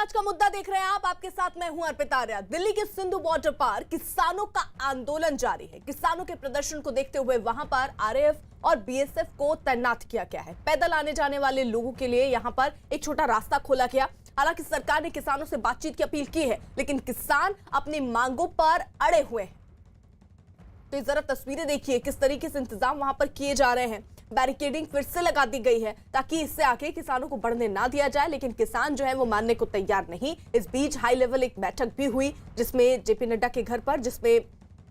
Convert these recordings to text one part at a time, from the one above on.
आज का मुद्दा देख रहे हैं आप, आपके साथ मैं हूं अर्पिता आर्या। दिल्ली के सिंधु बॉर्डर पर किसानों का आंदोलन जारी है। किसानों के प्रदर्शन को देखते हुए वहां पर आरएएफ और बीएसएफ को तैनात किया गया है। पैदल आने जाने वाले लोगों के लिए यहां पर एक छोटा रास्ता खोला गया। हालांकि सरकार ने किसानों से बातचीत की अपील की है, लेकिन किसान अपनी मांगों पर अड़े हुए हैं। तो जरा तस्वीरें देखिए किस तरीके से इंतजाम वहां पर किए जा रहे हैं। बैरिकेडिंग फिर से लगा दी गई है ताकि इससे आगे किसानों को बढ़ने ना दिया जाए, लेकिन किसान जो है वो मानने को तैयार नहीं। इस बीच हाई लेवल एक बैठक भी हुई जिसमें जेपी नड्डा के घर पर, जिसमें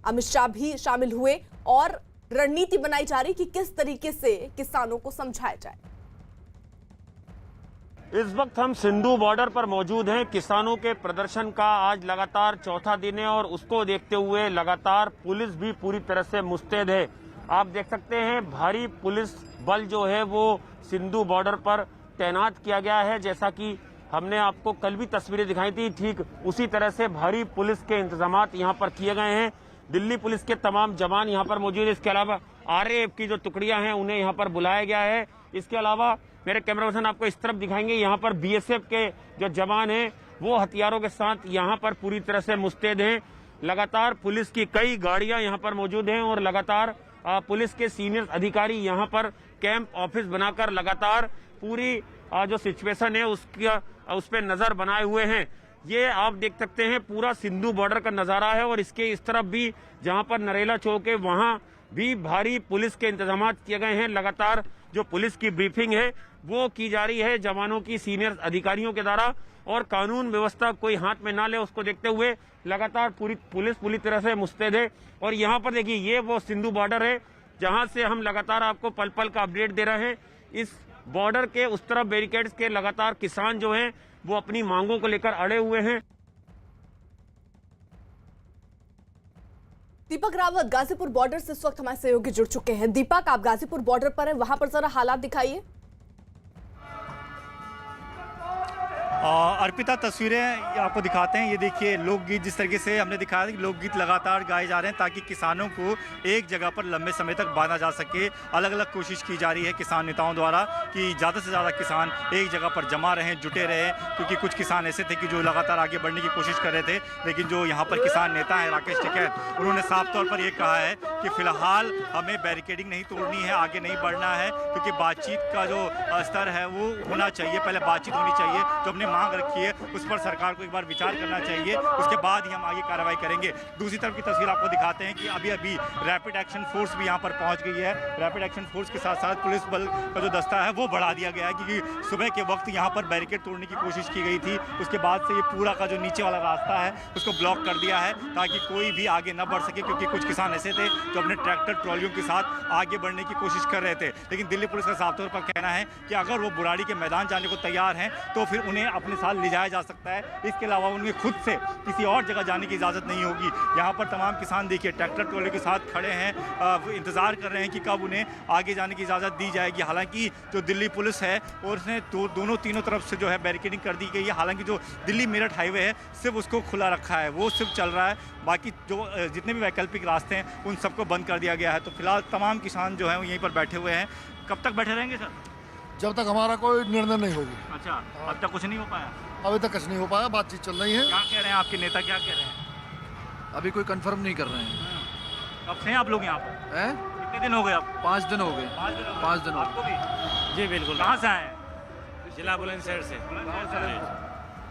अमित शाह भी शामिल हुए और रणनीति बनाई जा रही कि किस तरीके से किसानों को समझाया जाए। इस वक्त हम सिंधु बॉर्डर पर मौजूद हैं। किसानों के प्रदर्शन का आज लगातार चौथा दिन है और उसको देखते हुए लगातार पुलिस भी पूरी तरह से मुस्तैद है। आप देख सकते हैं भारी पुलिस बल जो है वो सिंधु बॉर्डर पर तैनात किया गया है। जैसा कि हमने आपको कल भी तस्वीरें दिखाई थी, ठीक उसी तरह से भारी पुलिस के इंतजामात यहाँ पर किए गए हैं। दिल्ली पुलिस के तमाम जवान यहाँ पर मौजूद है। इसके अलावा आरएएफ की जो टुकड़ियां हैं उन्हें यहाँ पर बुलाया गया है। इसके अलावा मेरे कैमरा पर्सन आपको इस तरफ दिखाएंगे, यहाँ पर बीएसएफ के जो जवान हैं वो हथियारों के साथ यहाँ पर पूरी तरह से मुस्तैद हैं। लगातार पुलिस की कई गाड़ियां यहाँ पर मौजूद हैं और लगातार पुलिस के सीनियर अधिकारी यहाँ पर कैंप ऑफिस बनाकर लगातार पूरी जो सिचुएशन है उस पर नजर बनाए हुए हैं। ये आप देख सकते हैं पूरा सिंधु बॉर्डर का नजारा है और इसके इस तरफ भी जहाँ पर नरेला चौक है वहाँ भी भारी पुलिस के इंतजाम किए गए हैं। लगातार जो पुलिस की ब्रीफिंग है वो की जा रही है जवानों की सीनियर अधिकारियों के द्वारा, और कानून व्यवस्था कोई हाथ में ना ले उसको देखते हुए लगातार पुलिस पूरी तरह से मुस्तैद है। और यहाँ पर देखिए ये वो सिंधु बॉर्डर है जहाँ से हम लगातार आपको पल पल का अपडेट दे रहे हैं। इस बॉर्डर के उस तरफ बैरिकेड्स के लगातार किसान जो हैं वो अपनी मांगों को लेकर अड़े हुए हैं। दीपक रावत गाजीपुर बॉर्डर से इस वक्त हमारे सहयोगी जुड़ चुके हैं। दीपक, आप गाजीपुर बॉर्डर पर हैं, वहां पर जरा हालात दिखाइए। अर्पिता, तस्वीरें आपको दिखाते हैं। ये देखिए लोकगीत जिस तरीके से हमने दिखाया कि लोकगीत लगातार गाए जा रहे हैं ताकि किसानों को एक जगह पर लंबे समय तक बांधा जा सके। अलग अलग कोशिश की जा रही है किसान नेताओं द्वारा कि ज़्यादा से ज़्यादा किसान एक जगह पर जमा रहें, जुटे रहें, क्योंकि कुछ किसान ऐसे थे कि जो लगातार आगे बढ़ने की कोशिश कर रहे थे, लेकिन जो यहाँ पर किसान नेता हैं राकेश टिकैत, उन्होंने साफ तौर पर यह कहा है कि फिलहाल हमें बैरिकेडिंग नहीं तोड़नी है, आगे नहीं बढ़ना है, क्योंकि बातचीत का जो स्तर है वो होना चाहिए। पहले बातचीत होनी चाहिए, जो हमने मांग रखी है उस पर सरकार को एक बार विचार करना चाहिए, उसके बाद ही हम आगे कार्रवाई करेंगे। दूसरी तरफ की तस्वीर आपको दिखाते हैं कि अभी अभी रैपिड एक्शन फोर्स भी यहाँ पर पहुंच गई है। रैपिड एक्शन फोर्स के साथ साथ पुलिस बल का जो दस्ता है वो बढ़ा दिया गया है, क्योंकि सुबह के वक्त यहाँ पर बैरिकेड तोड़ने की कोशिश की गई थी। उसके बाद से ये पूरा का जो नीचे वाला रास्ता है उसको ब्लॉक कर दिया है ताकि कोई भी आगे न बढ़ सके, क्योंकि कुछ किसान ऐसे थे जो अपने ट्रैक्टर ट्रॉलियों के साथ आगे बढ़ने की कोशिश कर रहे थे। लेकिन दिल्ली पुलिस का साफ तौर पर कहना है कि अगर वो बुराड़ी के मैदान जाने को तैयार हैं तो फिर उन्हें अपने साथ ले जाया जा सकता है। इसके अलावा उन्हें खुद से किसी और जगह जाने की इजाज़त नहीं होगी। यहाँ पर तमाम किसान देखिए ट्रैक्टर ट्रॉली के साथ खड़े हैं, इंतज़ार कर रहे हैं कि कब उन्हें आगे जाने की इजाज़त दी जाएगी। हालांकि जो दिल्ली पुलिस है और उसने दोनों तीनों तरफ से जो है बैरिकेडिंग कर दी गई है। हालांकि जो दिल्ली मेरठ हाईवे है सिर्फ उसको खुला रखा है, वो सिर्फ चल रहा है, बाकी जो जितने भी वैकल्पिक रास्ते हैं उन सबको बंद कर दिया गया है। तो फिलहाल तमाम किसान जो हैं वो यहीं पर बैठे हुए हैं। कब तक बैठे रहेंगे सर? जब तक हमारा कोई निर्णय नहीं होगी। अच्छा, अब तक कुछ नहीं हो पाया? अभी तक कुछ नहीं हो पाया, बातचीत चल रही है। क्या कह रहे हैं आपके नेता, क्या कह रहे हैं? अभी कोई कंफर्म नहीं कर रहे हैं। कब से हैं आप लोग यहाँ पर? हैं? कितने दिन हो गए आप? 5 दिन हो गए। 5 दिन। आपको भी? जी बिल्कुल। कहाँ से आए? जिला बुलंदशहर से।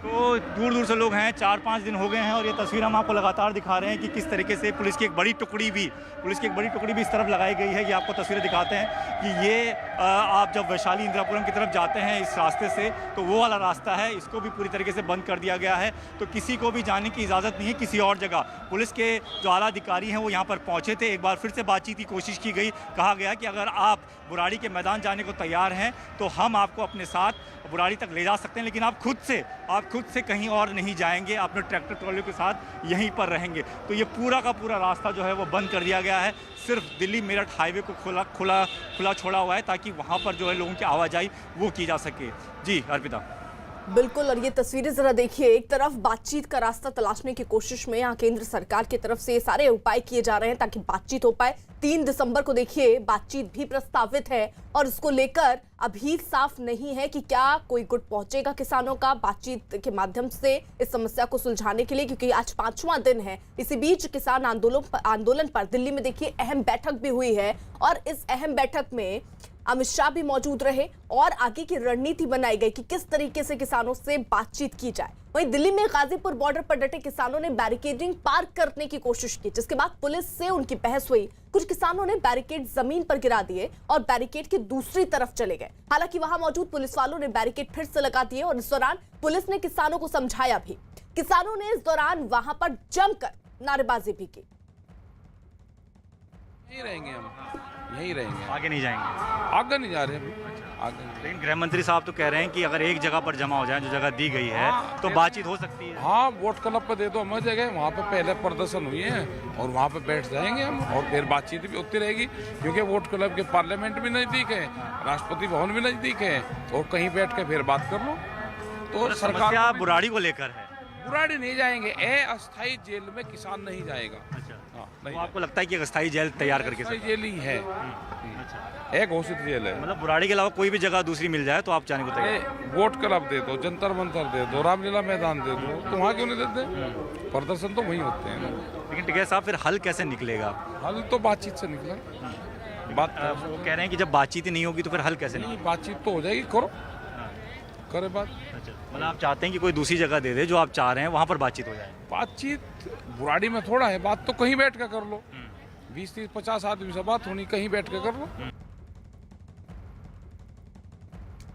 तो दूर दूर से लोग हैं, 4-5 दिन हो गए हैं और ये तस्वीर हम आपको लगातार दिखा रहे हैं कि किस तरीके से पुलिस की एक बड़ी टुकड़ी भी इस तरफ लगाई गई है। ये आपको तस्वीरें दिखाते हैं कि ये आप जब वैशाली इंदिरापुरम की तरफ जाते हैं इस रास्ते से तो वो वाला रास्ता है, इसको भी पूरी तरीके से बंद कर दिया गया है। तो किसी को भी जाने की इजाज़त नहीं है किसी और जगह। पुलिस के जो आला अधिकारी हैं वो यहाँ पर पहुँचे थे, एक बार फिर से बातचीत की कोशिश की गई। कहा गया कि अगर आप बुराड़ी के मैदान जाने को तैयार हैं तो हम आपको अपने साथ बुराड़ी तक ले जा सकते हैं, लेकिन आप खुद से कहीं और नहीं जाएंगे, अपने ट्रैक्टर ट्रॉली के साथ यहीं पर रहेंगे। तो ये पूरा का पूरा रास्ता जो है वो बंद कर दिया गया है। सिर्फ दिल्ली मेरठ हाईवे को खुला छोड़ा हुआ है ताकि वहाँ पर जो है लोगों की आवाजाही वो की जा सके। जी अर्पिता। बिल्कुल, और ये तस्वीरें जरा देखिए। एक तरफ बातचीत का रास्ता तलाशने की कोशिश में यहाँ केंद्र सरकार की तरफ से सारे उपाय किए जा रहे हैं ताकि बातचीत हो पाए। 3 दिसंबर को देखिए बातचीत भी प्रस्तावित है और इसको लेकर अभी साफ नहीं है कि क्या कोई गुट पहुंचेगा किसानों का बातचीत के माध्यम से इस समस्या को सुलझाने के लिए, क्योंकि आज 5वां दिन है। इसी बीच किसान आंदोलन पर दिल्ली में देखिए अहम बैठक भी हुई है और इस अहम बैठक में अमित शाह भी मौजूद रहे और आगे की रणनीति बनाई गई कि किस तरीके से किसानों से बातचीत की जाए। वहीं दिल्ली में गाजीपुर बॉर्डर पर डटे किसानों ने बैरिकेडिंग पार करने की कोशिश की, जिसके बाद पुलिस से उनकी बहस हुई। कुछ किसानों ने बैरिकेड जमीन पर गिरा दिए और बैरिकेड की दूसरी तरफ चले गए। हालांकि वहां मौजूद पुलिस वालों ने बैरिकेड फिर से लगा दिए और इस दौरान पुलिस ने किसानों को समझाया भी। किसानों ने इस दौरान वहां पर जमकर नारेबाजी भी की। यहीं रहेंगे हम, यहीं रहेंगे, आगे नहीं जाएंगे? आगे नहीं जा रहे हम, आगे नहीं। लेकिन गृह मंत्री साहब तो कह रहे हैं कि अगर एक जगह पर जमा हो जाए जो जगह दी गई है तो बातचीत हो सकती है। हाँ, वोट क्लब पे दे दो हमें जगह, वहाँ पे पहले प्रदर्शन हुई है और वहाँ पे बैठ जाएंगे हम और फिर बातचीत भी होती रहेगी, क्योंकि वोट क्लब के पार्लियामेंट भी नज़दीक है, राष्ट्रपति भवन भी नज़दीक है और कहीं बैठ के फिर बात कर लो। तो सरकार बुराड़ी को लेकर है। बुराड़ी नहीं जाएंगे, अस्थायी जेल में किसान नहीं जाएगा। अच्छा, हाँ, तो नहीं, आपको लगता है कि एक अस्थायी जेल तैयार करके अस्थायी जेल ही है, एक घोषित जेल है। मतलब बुराड़ी के अलावा कोई भी जगह दूसरी मिल जाए तो आप जाने को तैयार? वोट क्लब दे दो, जंतर मंतर दे दो, रामलीला मैदान दे दो, तो वहाँ क्यों नहीं देते? प्रदर्शन तो वहीं होते हैं। लेकिन टिकैत साहब फिर हल कैसे निकलेगा? हल तो बातचीत से निकला। बात वो कह रहे हैं कि जब बातचीत ही नहीं होगी तो फिर हल कैसे नहीं, बातचीत तो हो जाएगी, करो, करे बात। मतलब आप चाहते हैं कि कोई दूसरी जगह दे दे जो आप चाह रहे हैं वहाँ पर बातचीत हो जाए? बातचीत बुराड़ी में थोड़ा है, बात तो कहीं बैठ कर लो, 20, 30, 50 आदमी से बात होनी, कहीं बैठ के कर लो।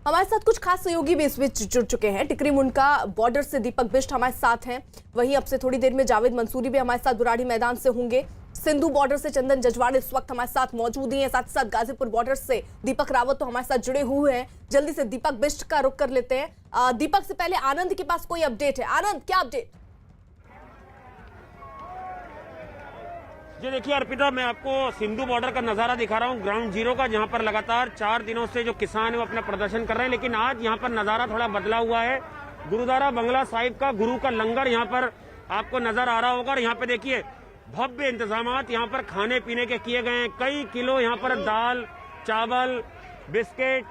हमारे साथ कुछ खास सहयोगी भी इस बीच जुड़ चुके हैं। टिकरी मुंडका बॉर्डर से दीपक बिष्ट हमारे साथ हैं, वहीं अब से थोड़ी देर में जावेद मंसूरी भी हमारे साथ बुराड़ी मैदान से होंगे। सिंधु बॉर्डर से चंदन जजवाड़ इस वक्त हमारे साथ मौजूद ही हैं, साथ ही साथ गाजीपुर बॉर्डर से दीपक रावत तो हमारे साथ जुड़े हुए हैं। जल्दी से दीपक बिष्ट का रुख कर लेते हैं। दीपक से पहले आनंद के पास कोई अपडेट है? आनंद, क्या अपडेट? जी देखिए अर्पिता, मैं आपको सिंधु बॉर्डर का नजारा दिखा रहा हूँ, ग्राउंड जीरो का, जहाँ पर लगातार 4 दिनों से जो किसान है वो अपना प्रदर्शन कर रहे हैं। लेकिन आज यहाँ पर नजारा थोड़ा बदला हुआ है। गुरुद्वारा बंगला साहिब का गुरु का लंगर यहाँ पर आपको नजर आ रहा होगा और यहाँ पे देखिए भव्य इंतजामात यहाँ पर खाने पीने के किए गए हैं। कई किलो यहाँ पर दाल, चावल, बिस्किट,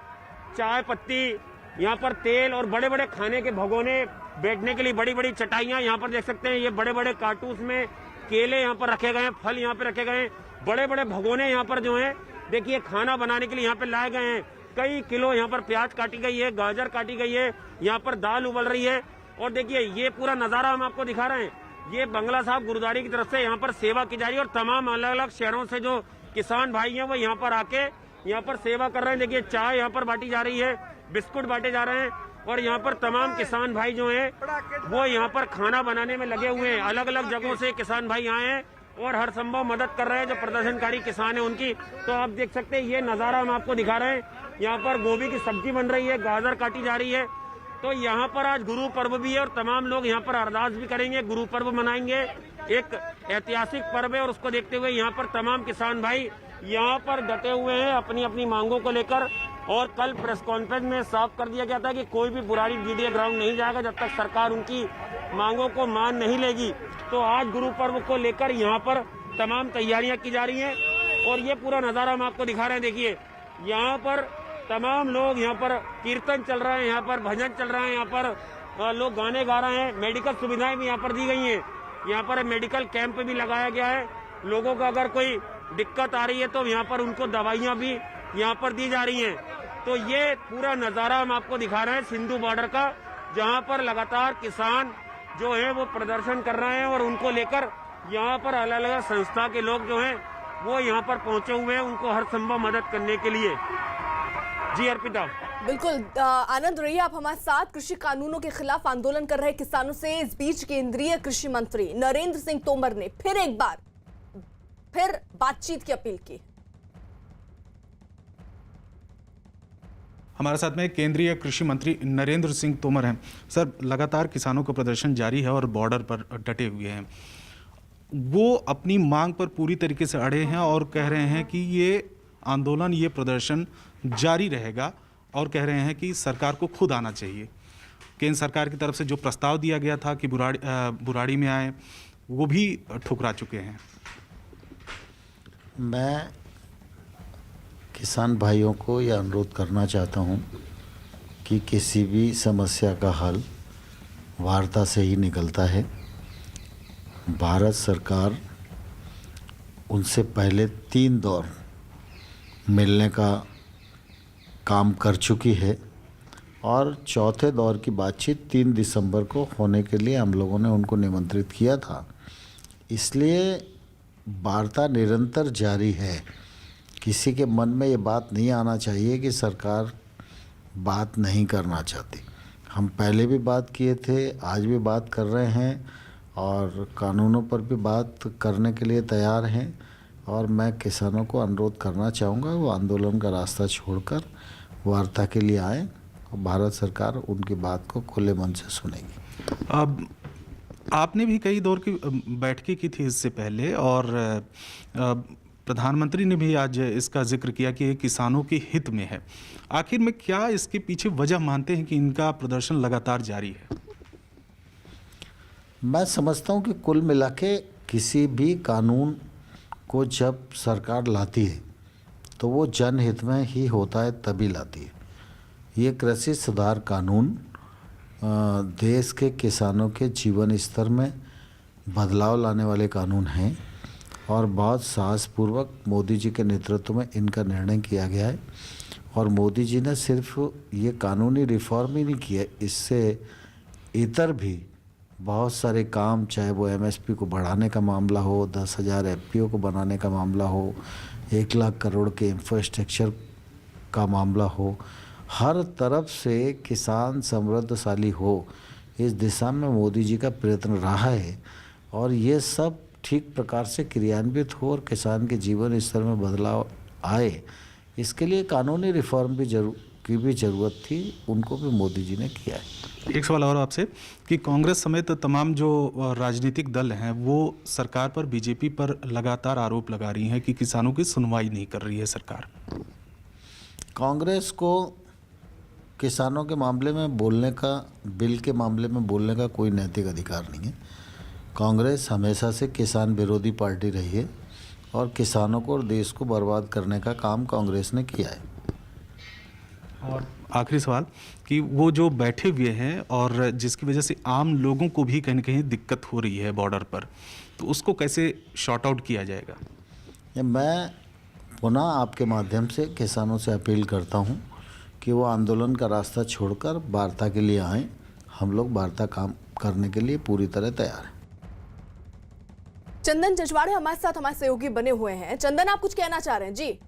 चाय पत्ती, यहाँ पर तेल और बड़े बड़े खाने के भगोने, बैठने के लिए बड़ी बड़ी चटाइयाँ यहाँ पर देख सकते हैं। ये बड़े बड़े कार्टून्स में केले यहाँ पर रखे गए हैं, फल यहाँ पे रखे गए हैं, बड़े बड़े भगोने यहाँ पर जो है देखिए खाना बनाने के लिए यहाँ पे लाए गए हैं। कई किलो यहाँ पर प्याज काटी गई है, गाजर काटी गई है, यहाँ पर दाल उबल रही है और देखिए ये पूरा नजारा हम आपको दिखा रहे हैं। ये बंगला साहब गुरुद्वारे की तरफ से यहाँ पर सेवा की जा रही है और तमाम अलग अलग शहरों से जो किसान भाई हैं वो यहाँ पर आके यहाँ पर सेवा कर रहे हैं। देखिए चाय यहाँ पर बांटी जा रही है, बिस्कुट बांटे जा रहे हैं और यहाँ पर तमाम किसान भाई जो हैं वो यहाँ पर खाना बनाने में लगे हुए हैं। अलग अलग जगहों से किसान भाई आए हैं और हर संभव मदद कर रहे हैं जो प्रदर्शनकारी किसान हैं उनकी। तो आप देख सकते हैं ये नज़ारा हम आपको दिखा रहे हैं। यहाँ पर गोभी की सब्जी बन रही है, गाजर काटी जा रही है। तो यहाँ पर आज गुरु पर्व भी है और तमाम लोग यहाँ पर अरदास भी करेंगे, गुरु पर्व मनाएंगे। एक ऐतिहासिक पर्व है और उसको देखते हुए यहाँ पर तमाम किसान भाई यहाँ पर डटे हुए हैं अपनी अपनी मांगों को लेकर। और कल प्रेस कॉन्फ्रेंस में साफ कर दिया गया था कि कोई भी बुराड़ी डीडीए ग्राउंड नहीं जाएगा जब तक सरकार उनकी मांगों को मान नहीं लेगी। तो आज गुरु पर्व को लेकर यहाँ पर तमाम तैयारियां की जा रही हैं और ये पूरा नज़ारा हम आपको दिखा रहे हैं। देखिए यहाँ पर तमाम लोग, यहाँ पर कीर्तन चल रहा है, यहाँ पर भजन चल रहा है, यहाँ पर लोग गाने गा रहे हैं। मेडिकल सुविधाएं भी यहाँ पर दी गई हैं। यहाँ पर मेडिकल कैंप भी लगाया गया है। लोगों को अगर कोई दिक्कत आ रही है तो यहाँ पर उनको दवाइयाँ भी यहाँ पर दी जा रही हैं। तो ये पूरा नज़ारा हम आपको दिखा रहे हैं सिंधु बॉर्डर का, जहाँ पर लगातार किसान जो है वो प्रदर्शन कर रहे हैं और उनको लेकर यहाँ पर अलग अलग संस्था के लोग जो हैं वो यहाँ पर पहुंचे हुए हैं उनको हर संभव मदद करने के लिए। जी अर्पिता। बिल्कुल आनंद रहिए आप हमारे साथ। कृषि कानूनों के खिलाफ आंदोलन कर रहे किसानों से इस बीच केंद्रीय कृषि मंत्री नरेंद्र सिंह तोमर ने फिर एक बार बातचीत की अपील की। हमारे साथ में केंद्रीय कृषि मंत्री नरेंद्र सिंह तोमर हैं। सर, लगातार किसानों का प्रदर्शन जारी है और बॉर्डर पर डटे हुए हैं। वो अपनी मांग पर पूरी तरीके से अड़े हैं और कह रहे हैं कि ये आंदोलन, ये प्रदर्शन जारी रहेगा और कह रहे हैं कि सरकार को खुद आना चाहिए। केंद्र सरकार की तरफ से जो प्रस्ताव दिया गया था कि बुराड़ी में आए, वो भी ठुकरा चुके हैं। मैं किसान भाइयों को यह अनुरोध करना चाहता हूं कि किसी भी समस्या का हल वार्ता से ही निकलता है। भारत सरकार उनसे पहले 3 दौर मिलने का काम कर चुकी है और चौथे दौर की बातचीत 3 दिसंबर को होने के लिए हम लोगों ने उनको निमंत्रित किया था। इसलिए वार्ता निरंतर जारी है। किसी के मन में ये बात नहीं आना चाहिए कि सरकार बात नहीं करना चाहती। हम पहले भी बात किए थे, आज भी बात कर रहे हैं और कानूनों पर भी बात करने के लिए तैयार हैं। और मैं किसानों को अनुरोध करना चाहूँगा वो आंदोलन का रास्ता छोड़कर वार्ता के लिए आएँ और भारत सरकार उनकी बात को खुले मन से सुनेगी। अब आपने भी कई दौर की बैठकें की थी इससे पहले और प्रधानमंत्री ने भी आज इसका जिक्र किया कि ये किसानों के हित में है। आखिर में क्या इसके पीछे वजह मानते हैं कि इनका प्रदर्शन लगातार जारी है? मैं समझता हूँ कि कुल मिला के किसी भी कानून को जब सरकार लाती है तो वो जनहित में ही होता है, तभी लाती है। ये कृषि सुधार कानून देश के किसानों के जीवन स्तर में बदलाव लाने वाले कानून हैं और बहुत साहसपूर्वक मोदी जी के नेतृत्व में इनका निर्णय किया गया है। और मोदी जी ने सिर्फ ये कानूनी रिफॉर्म ही नहीं किया, इससे इतर भी बहुत सारे काम, चाहे वो एमएसपी को बढ़ाने का मामला हो, 10,000 एफपीओ को बनाने का मामला हो, 1 लाख करोड़ के इंफ्रास्ट्रक्चर का मामला हो, हर तरफ से किसान समृद्धशाली हो, इस दिशा में मोदी जी का प्रयत्न रहा है। और ये सब ठीक प्रकार से क्रियान्वित हो और किसान के जीवन स्तर में बदलाव आए, इसके लिए कानूनी रिफॉर्म की भी ज़रूरत थी, उनको भी मोदी जी ने किया है। एक सवाल और आपसे कि कांग्रेस समेत तमाम जो राजनीतिक दल हैं वो सरकार पर, बीजेपी पर लगातार आरोप लगा रही हैं कि किसानों की सुनवाई नहीं कर रही है सरकार। कांग्रेस को किसानों के मामले में बोलने का, बिल के मामले में बोलने का कोई नैतिक अधिकार नहीं है। कांग्रेस हमेशा से किसान विरोधी पार्टी रही है और किसानों को और देश को बर्बाद करने का काम कांग्रेस ने किया है। और आखिरी सवाल कि वो जो बैठे हुए हैं और जिसकी वजह से आम लोगों को भी कहीं न कहीं दिक्कत हो रही है बॉर्डर पर, तो उसको कैसे शॉर्ट आउट किया जाएगा? मैं पुनः आपके माध्यम से किसानों से अपील करता हूं कि वो आंदोलन का रास्ता छोड़कर वार्ता के लिए आएं। हम लोग वार्ता काम करने के लिए पूरी तरह तैयार हैं। चंदन जजवाड़े हमारे साथ हमारे सहयोगी बने हुए हैं। चंदन, आप कुछ कहना चाह रहे हैं? जी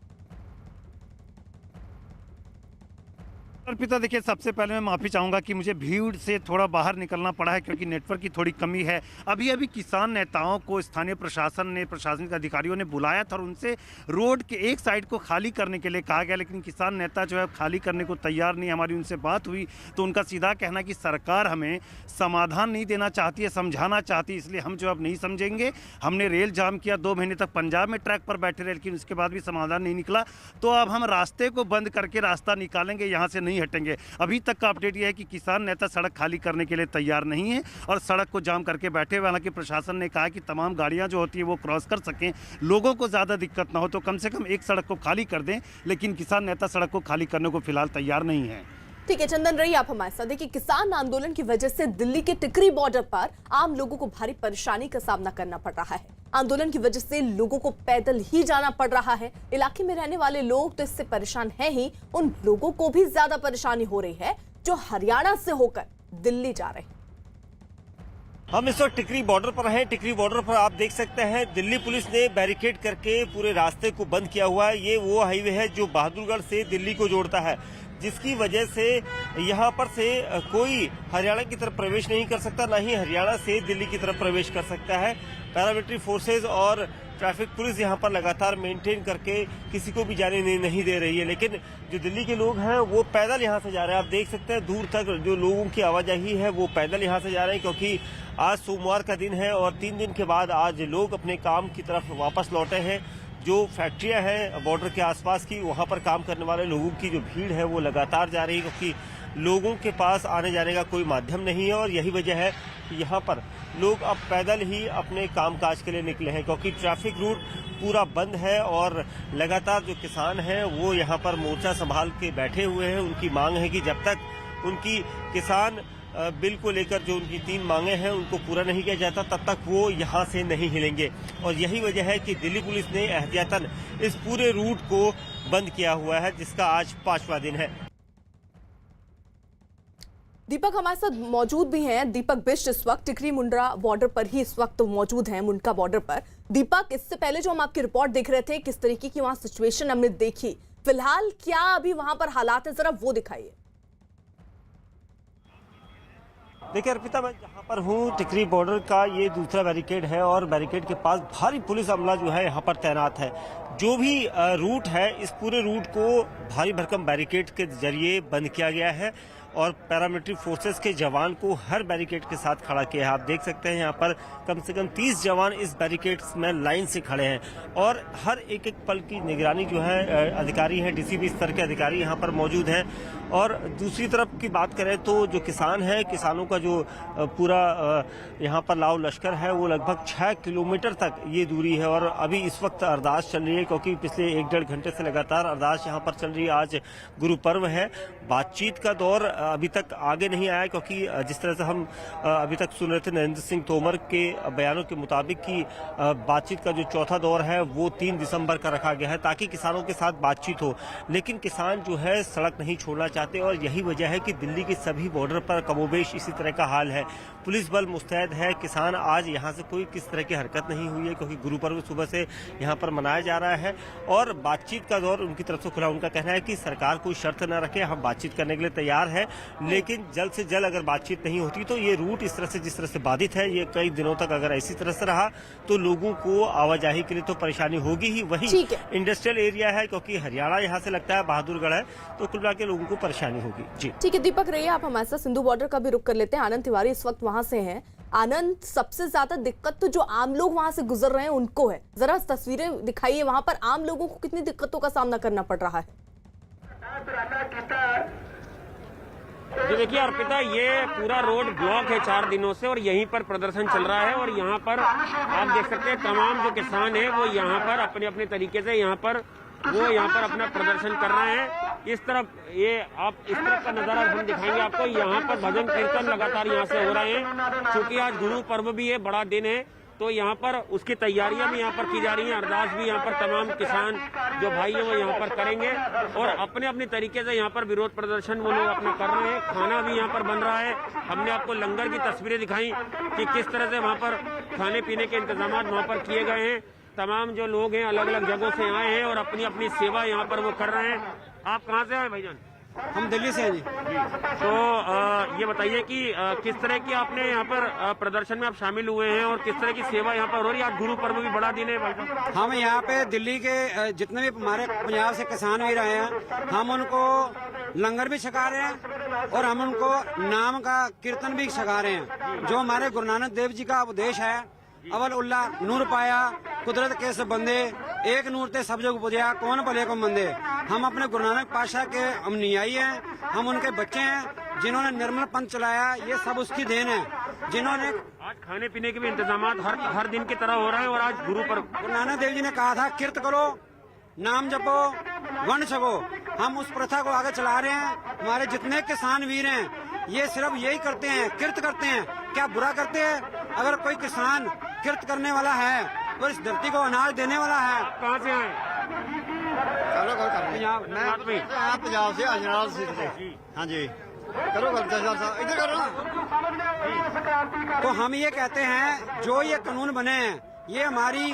अर्पिता, देखिए सबसे पहले मैं माफ़ी चाहूँगा कि मुझे भीड़ से थोड़ा बाहर निकलना पड़ा है क्योंकि नेटवर्क की थोड़ी कमी है। अभी किसान नेताओं को स्थानीय प्रशासन ने, प्रशासनिक अधिकारियों ने बुलाया था और उनसे रोड के एक साइड को खाली करने के लिए कहा गया, लेकिन किसान नेता जो है खाली करने को तैयार नहीं। हमारी उनसे बात हुई तो उनका सीधा कहना कि सरकार हमें समाधान नहीं देना चाहती है, समझाना चाहती है, इसलिए हम जो अब नहीं समझेंगे। हमने रेल जाम किया, 2 महीने तक पंजाब में ट्रैक पर बैठे रहे, लेकिन उसके बाद भी समाधान नहीं निकला, तो अब हम रास्ते को बंद करके रास्ता निकालेंगे, यहाँ से नहीं हटेंगे। अभी तक का अपडेट यह है कि किसान नेता सड़क खाली करने के लिए तैयार नहीं है और सड़क को जाम करके बैठे हुए। हालांकि प्रशासन ने कहा कि तमाम गाड़ियां जो होती है वो क्रॉस कर सकें, लोगों को ज़्यादा दिक्कत ना हो, तो कम से कम एक सड़क को खाली कर दें, लेकिन किसान नेता सड़क को खाली करने को फिलहाल तैयार नहीं है। ठीक है चंदन, रही आप हमारे साथ। देखिए, किसान आंदोलन की वजह से दिल्ली के टिकरी बॉर्डर पर आम लोगों को भारी परेशानी का सामना करना पड़ रहा है। आंदोलन की वजह से लोगों को पैदल ही जाना पड़ रहा है। इलाके में रहने वाले लोग तो इससे परेशान हैं ही, उन लोगों को भी ज्यादा परेशानी हो रही है जो हरियाणा से होकर दिल्ली जा रहे हैं। हम इस वक्त टिकरी बॉर्डर पर हैं। टिकरी बॉर्डर पर आप देख सकते हैं दिल्ली पुलिस ने बैरिकेड करके पूरे रास्ते को बंद किया हुआ है। ये वो हाईवे है जो बहादुरगढ़ से दिल्ली को जोड़ता है, जिसकी वजह से यहाँ पर से कोई हरियाणा की तरफ प्रवेश नहीं कर सकता, ना ही हरियाणा से दिल्ली की तरफ प्रवेश कर सकता है। पैरामिलिट्री फोर्सेज और ट्रैफिक पुलिस यहाँ पर लगातार मेंटेन करके किसी को भी जाने नहीं दे रही है, लेकिन जो दिल्ली के लोग हैं वो पैदल यहाँ से जा रहे हैं। आप देख सकते हैं दूर तक जो लोगों की आवाजाही है वो पैदल यहाँ से जा रहे हैं, क्योंकि आज सोमवार का दिन है और 3 दिन के बाद आज लोग अपने काम की तरफ वापस लौटे हैं। जो फैक्ट्रियां हैं बॉर्डर के आसपास की, वहां पर काम करने वाले लोगों की जो भीड़ है वो लगातार जा रही है, क्योंकि लोगों के पास आने जाने का कोई माध्यम नहीं है और यही वजह है कि यहाँ पर लोग अब पैदल ही अपने कामकाज के लिए निकले हैं, क्योंकि ट्रैफिक रूट पूरा बंद है और लगातार जो किसान हैं वो यहाँ पर मोर्चा संभाल के बैठे हुए हैं। उनकी मांग है कि जब तक उनकी किसान बिल को लेकर जो उनकी 3 मांगे हैं उनको पूरा नहीं किया जाता तब तक वो यहाँ से नहीं हिलेंगे। और यही वजह है कि दिल्ली पुलिस ने एहतियातन इस पूरे रूट को बंद किया हुआ है, जिसका आज 5वां दिन है। दीपक हमारे साथ मौजूद भी हैं। दीपक बिष्ट इस वक्त टिकरी मुंड्रा बॉर्डर पर ही इस वक्त मौजूद हैं, मुंडका बॉर्डर पर। दीपक, इससे पहले जो हम आपकी रिपोर्ट देख रहे थे, किस तरीके की वहां सिचुएशन हमने देखी, फिलहाल क्या अभी वहां पर हालात है, जरा वो दिखाइए। देखिए अर्पिता, मैं जहाँ पर हूँ टिकरी बॉर्डर का ये दूसरा बैरिकेड है और बैरिकेड के पास भारी पुलिस अमला जो है यहाँ पर तैनात है। जो भी रूट है इस पूरे रूट को भारी भरकम बैरिकेड के जरिए बंद किया गया है और पैरामिलिट्री फोर्सेस के जवान को हर बैरिकेड के साथ खड़ा किया है। आप देख सकते हैं यहाँ पर कम से कम 30 जवान इस बैरिकेड्स में लाइन से खड़े हैं और हर एक एक पल की निगरानी जो है अधिकारी हैं, डीसीपी स्तर के अधिकारी यहाँ पर मौजूद हैं। और दूसरी तरफ की बात करें तो जो किसान है, किसानों का जो पूरा यहाँ पर लाव लश्कर है वो लगभग 6 किलोमीटर तक ये दूरी है और अभी इस वक्त अरदास चल रही है, क्योंकि पिछले 1-1.5 घंटे से लगातार अरदास यहाँ पर चल रही है। आज गुरु पर्व है। बातचीत का दौर अभी तक आगे नहीं आया, क्योंकि जिस तरह से हम अभी तक सुन रहे थे नरेंद्र सिंह तोमर के बयानों के मुताबिक कि बातचीत का जो चौथा दौर है वो 3 दिसंबर का रखा गया है ताकि किसानों के साथ बातचीत हो। लेकिन किसान जो है सड़क नहीं छोड़ना चाहते और यही वजह है कि दिल्ली के सभी बॉर्डर पर कमोबेश इसी तरह का हाल है। पुलिस बल मुस्तैद है। किसान आज यहाँ से कोई किस तरह की हरकत नहीं हुई है, क्योंकि गुरु पर्व सुबह से यहाँ पर मनाया जा रहा है और बातचीत का दौर उनकी तरफ से खुला। उनका कहना है कि सरकार कोई शर्त न रखे, हम बातचीत करने के लिए तैयार है, लेकिन जल्द से जल्द अगर बातचीत नहीं होती तो ये रूट इस तरह से जिस तरह से बाधित है, ये कई दिनों तक अगर इसी तरह से रहा तो लोगों को आवाजाही के लिए तो परेशानी होगी ही। वही इंडस्ट्रियल एरिया है, क्योंकि हरियाणा यहाँ से लगता है बहादुरगढ़ है, तो कुल मिला के लोगों को परेशानी होगी। जी ठीक है दीपक, रहिए आप हमारे साथ। सिंधु बॉर्डर का भी रुख कर लेते हैं। आनंद तिवारी इस वक्त वहां से हैं। आनंद, सबसे ज्यादा दिक्कत तो जो आम लोग वहां से गुजर रहे हैं उनको है, जरा तस्वीरें दिखाइए। वहां पर आम लोगों को कितनी दिक्कतों का सामना करना पड़ रहा है? जी देखिए अर्पिता, ये पूरा रोड ब्लॉक है 4 दिनों से और यहीं पर प्रदर्शन चल रहा है और यहाँ पर आप देख सकते हैं तमाम जो किसान हैं वो यहाँ पर अपने अपने तरीके से यहाँ पर अपना प्रदर्शन कर रहे हैं। इस तरफ ये आप इस तरफ का नजारा हम दिखाएंगे आपको। यहाँ पर भजन कीर्तन लगातार यहाँ से हो रहे हैं, क्योंकि आज गुरु पर्व भी है, बड़ा दिन है, तो यहाँ पर उसकी तैयारियां भी यहाँ पर की जा रही हैं। अरदास भी यहाँ पर तमाम किसान जो भाई हैं वो यहाँ पर करेंगे और अपने अपने तरीके से यहाँ पर विरोध प्रदर्शन वो लोग अपना कर रहे हैं। खाना भी यहाँ पर बन रहा है। हमने आपको लंगर की तस्वीरें दिखाई कि किस तरह से वहाँ पर खाने पीने के इंतजाम वहाँ पर किए गए हैं। तमाम जो लोग हैं अलग अलग जगहों से आए हैं और अपनी अपनी सेवा यहाँ पर वो कर रहे हैं। आप कहाँ से आए भाईजान? हम दिल्ली से हैं जी। तो ये बताइए कि किस तरह की आपने यहाँ पर प्रदर्शन में आप शामिल हुए हैं और किस तरह की सेवा यहाँ पर हो रही है? आज गुरु पर्व भी बड़ा दिन है भाई। हम यहाँ पे दिल्ली के जितने भी हमारे पंजाब से किसान भी रहे हैं, हम उनको लंगर भी छका रहे हैं और हम उनको नाम का कीर्तन भी छका रहे हैं। जो हमारे गुरु नानक देव जी का उपदेश है, अवल उल्ला नूर पाया कुदरत के सब बंदे, एक नूर ते सब जग उपजया कौन भले को मंदे। हम अपने गुरु नानक पातशाह के अनुयायी हैं, हम उनके बच्चे हैं जिन्होंने निर्मल पंथ चलाया। ये सब उसकी देन है, जिन्होंने आज खाने पीने के भी इंतजाम हर दिन की तरह हो रहे हैं। और आज गुरु नानक देव जी ने कहा था कीर्त करो, नाम जपो, वर्ण छको। हम उस प्रथा को आगे चला रहे हैं। हमारे जितने किसान वीर हैं ये सिर्फ यही करते हैं, कीर्त करते हैं। क्या बुरा करते हैं? अगर कोई किसान कीर्त करने वाला है और इस धरती को अनाज देने वाला है। कहाँ से आए? पंजाब से अजनाल से। हाँ जी, करो इधर करो। तो हम ये कहते हैं जो ये कानून बने हैं ये हमारी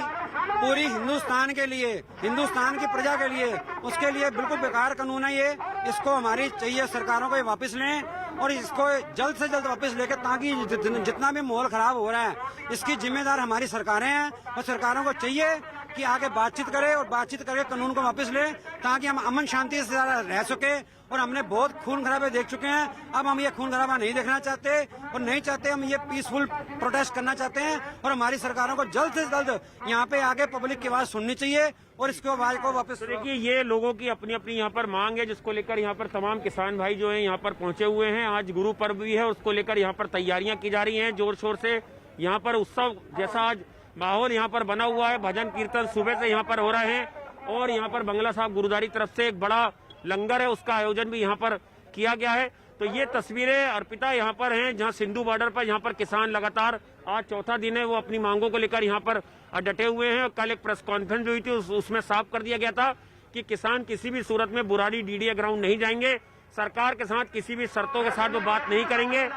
पूरी हिंदुस्तान के लिए, हिंदुस्तान की प्रजा के लिए, उसके लिए बिल्कुल बेकार कानून है ये। इसको हमारी चाहिए सरकारों को ये वापस लें और इसको जल्द से जल्द वापस लेकर, ताकि जितना भी माहौल खराब हो रहा है इसकी जिम्मेदार हमारी सरकारें हैं और सरकारों को चाहिए कि आगे बातचीत करे और बातचीत करके कानून को वापस ले, ताकि हम अमन शांति से रह सके। और हमने बहुत खून खराबे देख चुके हैं, अब हम ये खून खराबा नहीं देखना चाहते और नहीं चाहते, हम ये पीसफुल प्रोटेस्ट करना चाहते हैं। और हमारी सरकारों को जल्द से जल्द यहाँ पे आगे पब्लिक की आवाज सुननी चाहिए और इसको आवाज को वापस। देखिए, ये लोगों की अपनी अपनी यहाँ पर मांग है, जिसको लेकर यहाँ पर तमाम किसान भाई जो है यहाँ पर पहुंचे हुए हैं। आज गुरु पर्व भी है, उसको लेकर यहाँ पर तैयारियां की जा रही हैं जोर शोर से। यहाँ पर उत्सव जैसा आज माहौल यहाँ पर बना हुआ है, भजन कीर्तन सुबह से यहाँ पर हो रहे हैं। और यहाँ पर बंगला साहब गुरुद्वारी तरफ से एक बड़ा लंगर है, उसका आयोजन भी यहाँ पर किया गया है। तो ये तस्वीरें अर्पिता यहाँ पर हैं, जहाँ सिंधु बॉर्डर पर यहाँ पर किसान लगातार आज चौथा दिन है, वो अपनी मांगों को लेकर यहाँ पर डटे हुए हैं। कल एक प्रेस कॉन्फ्रेंस हुई थी, उसमें साफ कर दिया गया था कि किसान किसी भी सूरत में बुराड़ी डीडीए ग्राउंड नहीं जाएंगे। सरकार के साथ किसी भी शर्तों के साथ वो बात नहीं करेंगे।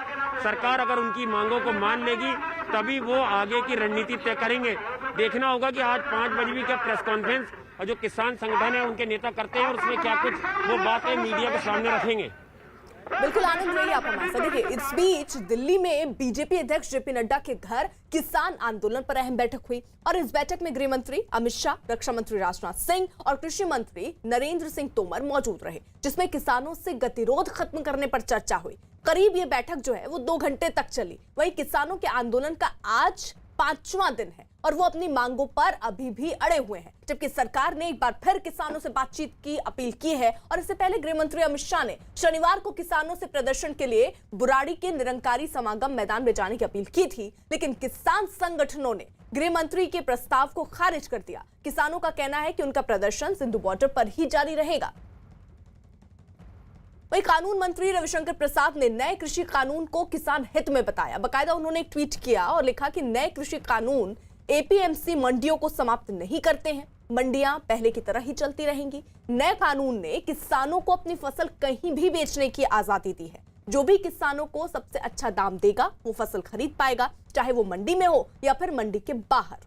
सरकार अगर उनकी मांगों को मान लेगी तभी वो आगे की रणनीति तय करेंगे। देखना होगा कि आज 5 बजे भी क्या प्रेस कॉन्फ्रेंस और जो किसान संगठन है उनके नेता करते हैं और उसमें क्या कुछ वो बातें मीडिया के सामने रखेंगे। बिल्कुल आनंद रही आप हमारे साथ। देखिए, इस बीच दिल्ली में बीजेपी अध्यक्ष जेपी नड्डा के घर किसान आंदोलन पर अहम बैठक हुई और इस बैठक में गृह मंत्री अमित शाह, रक्षा मंत्री राजनाथ सिंह और कृषि मंत्री नरेंद्र सिंह तोमर मौजूद रहे, जिसमें किसानों से गतिरोध खत्म करने पर चर्चा हुई। करीब ये बैठक जो है वो 2 घंटे तक चली। वहीं किसानों के आंदोलन का आज 5वां दिन है और वो अपनी मांगों पर अभी भी अड़े हुए हैं, जबकि सरकार ने एक बार फिर किसानों से बातचीत की अपील की है। और इससे पहले गृह मंत्री अमित शाह ने शनिवार को किसानों से प्रदर्शन के लिए बुराड़ी के निरंकारी समागम मैदान में जाने की अपील की थी, लेकिन किसान संगठनों ने गृह मंत्री के प्रस्ताव को खारिज कर दिया। किसानों का कहना है कि उनका प्रदर्शन सिंधु बॉर्डर पर ही जारी रहेगा। वहीं कानून मंत्री रविशंकर प्रसाद ने नए कृषि कानून को किसान हित में बताया। बकायदा उन्होंने एक ट्वीट किया और लिखा कि नए कृषि कानून एपीएमसी मंडियों को समाप्त नहीं करते हैं, मंडियां पहले की तरह ही चलती रहेंगी। नए कानून ने किसानों को अपनी फसल कहीं भी बेचने की आजादी दी है। जो भी किसानों को सबसे अच्छा दाम देगा वो फसल खरीद पाएगा, चाहे वो मंडी में हो या फिर मंडी के बाहर।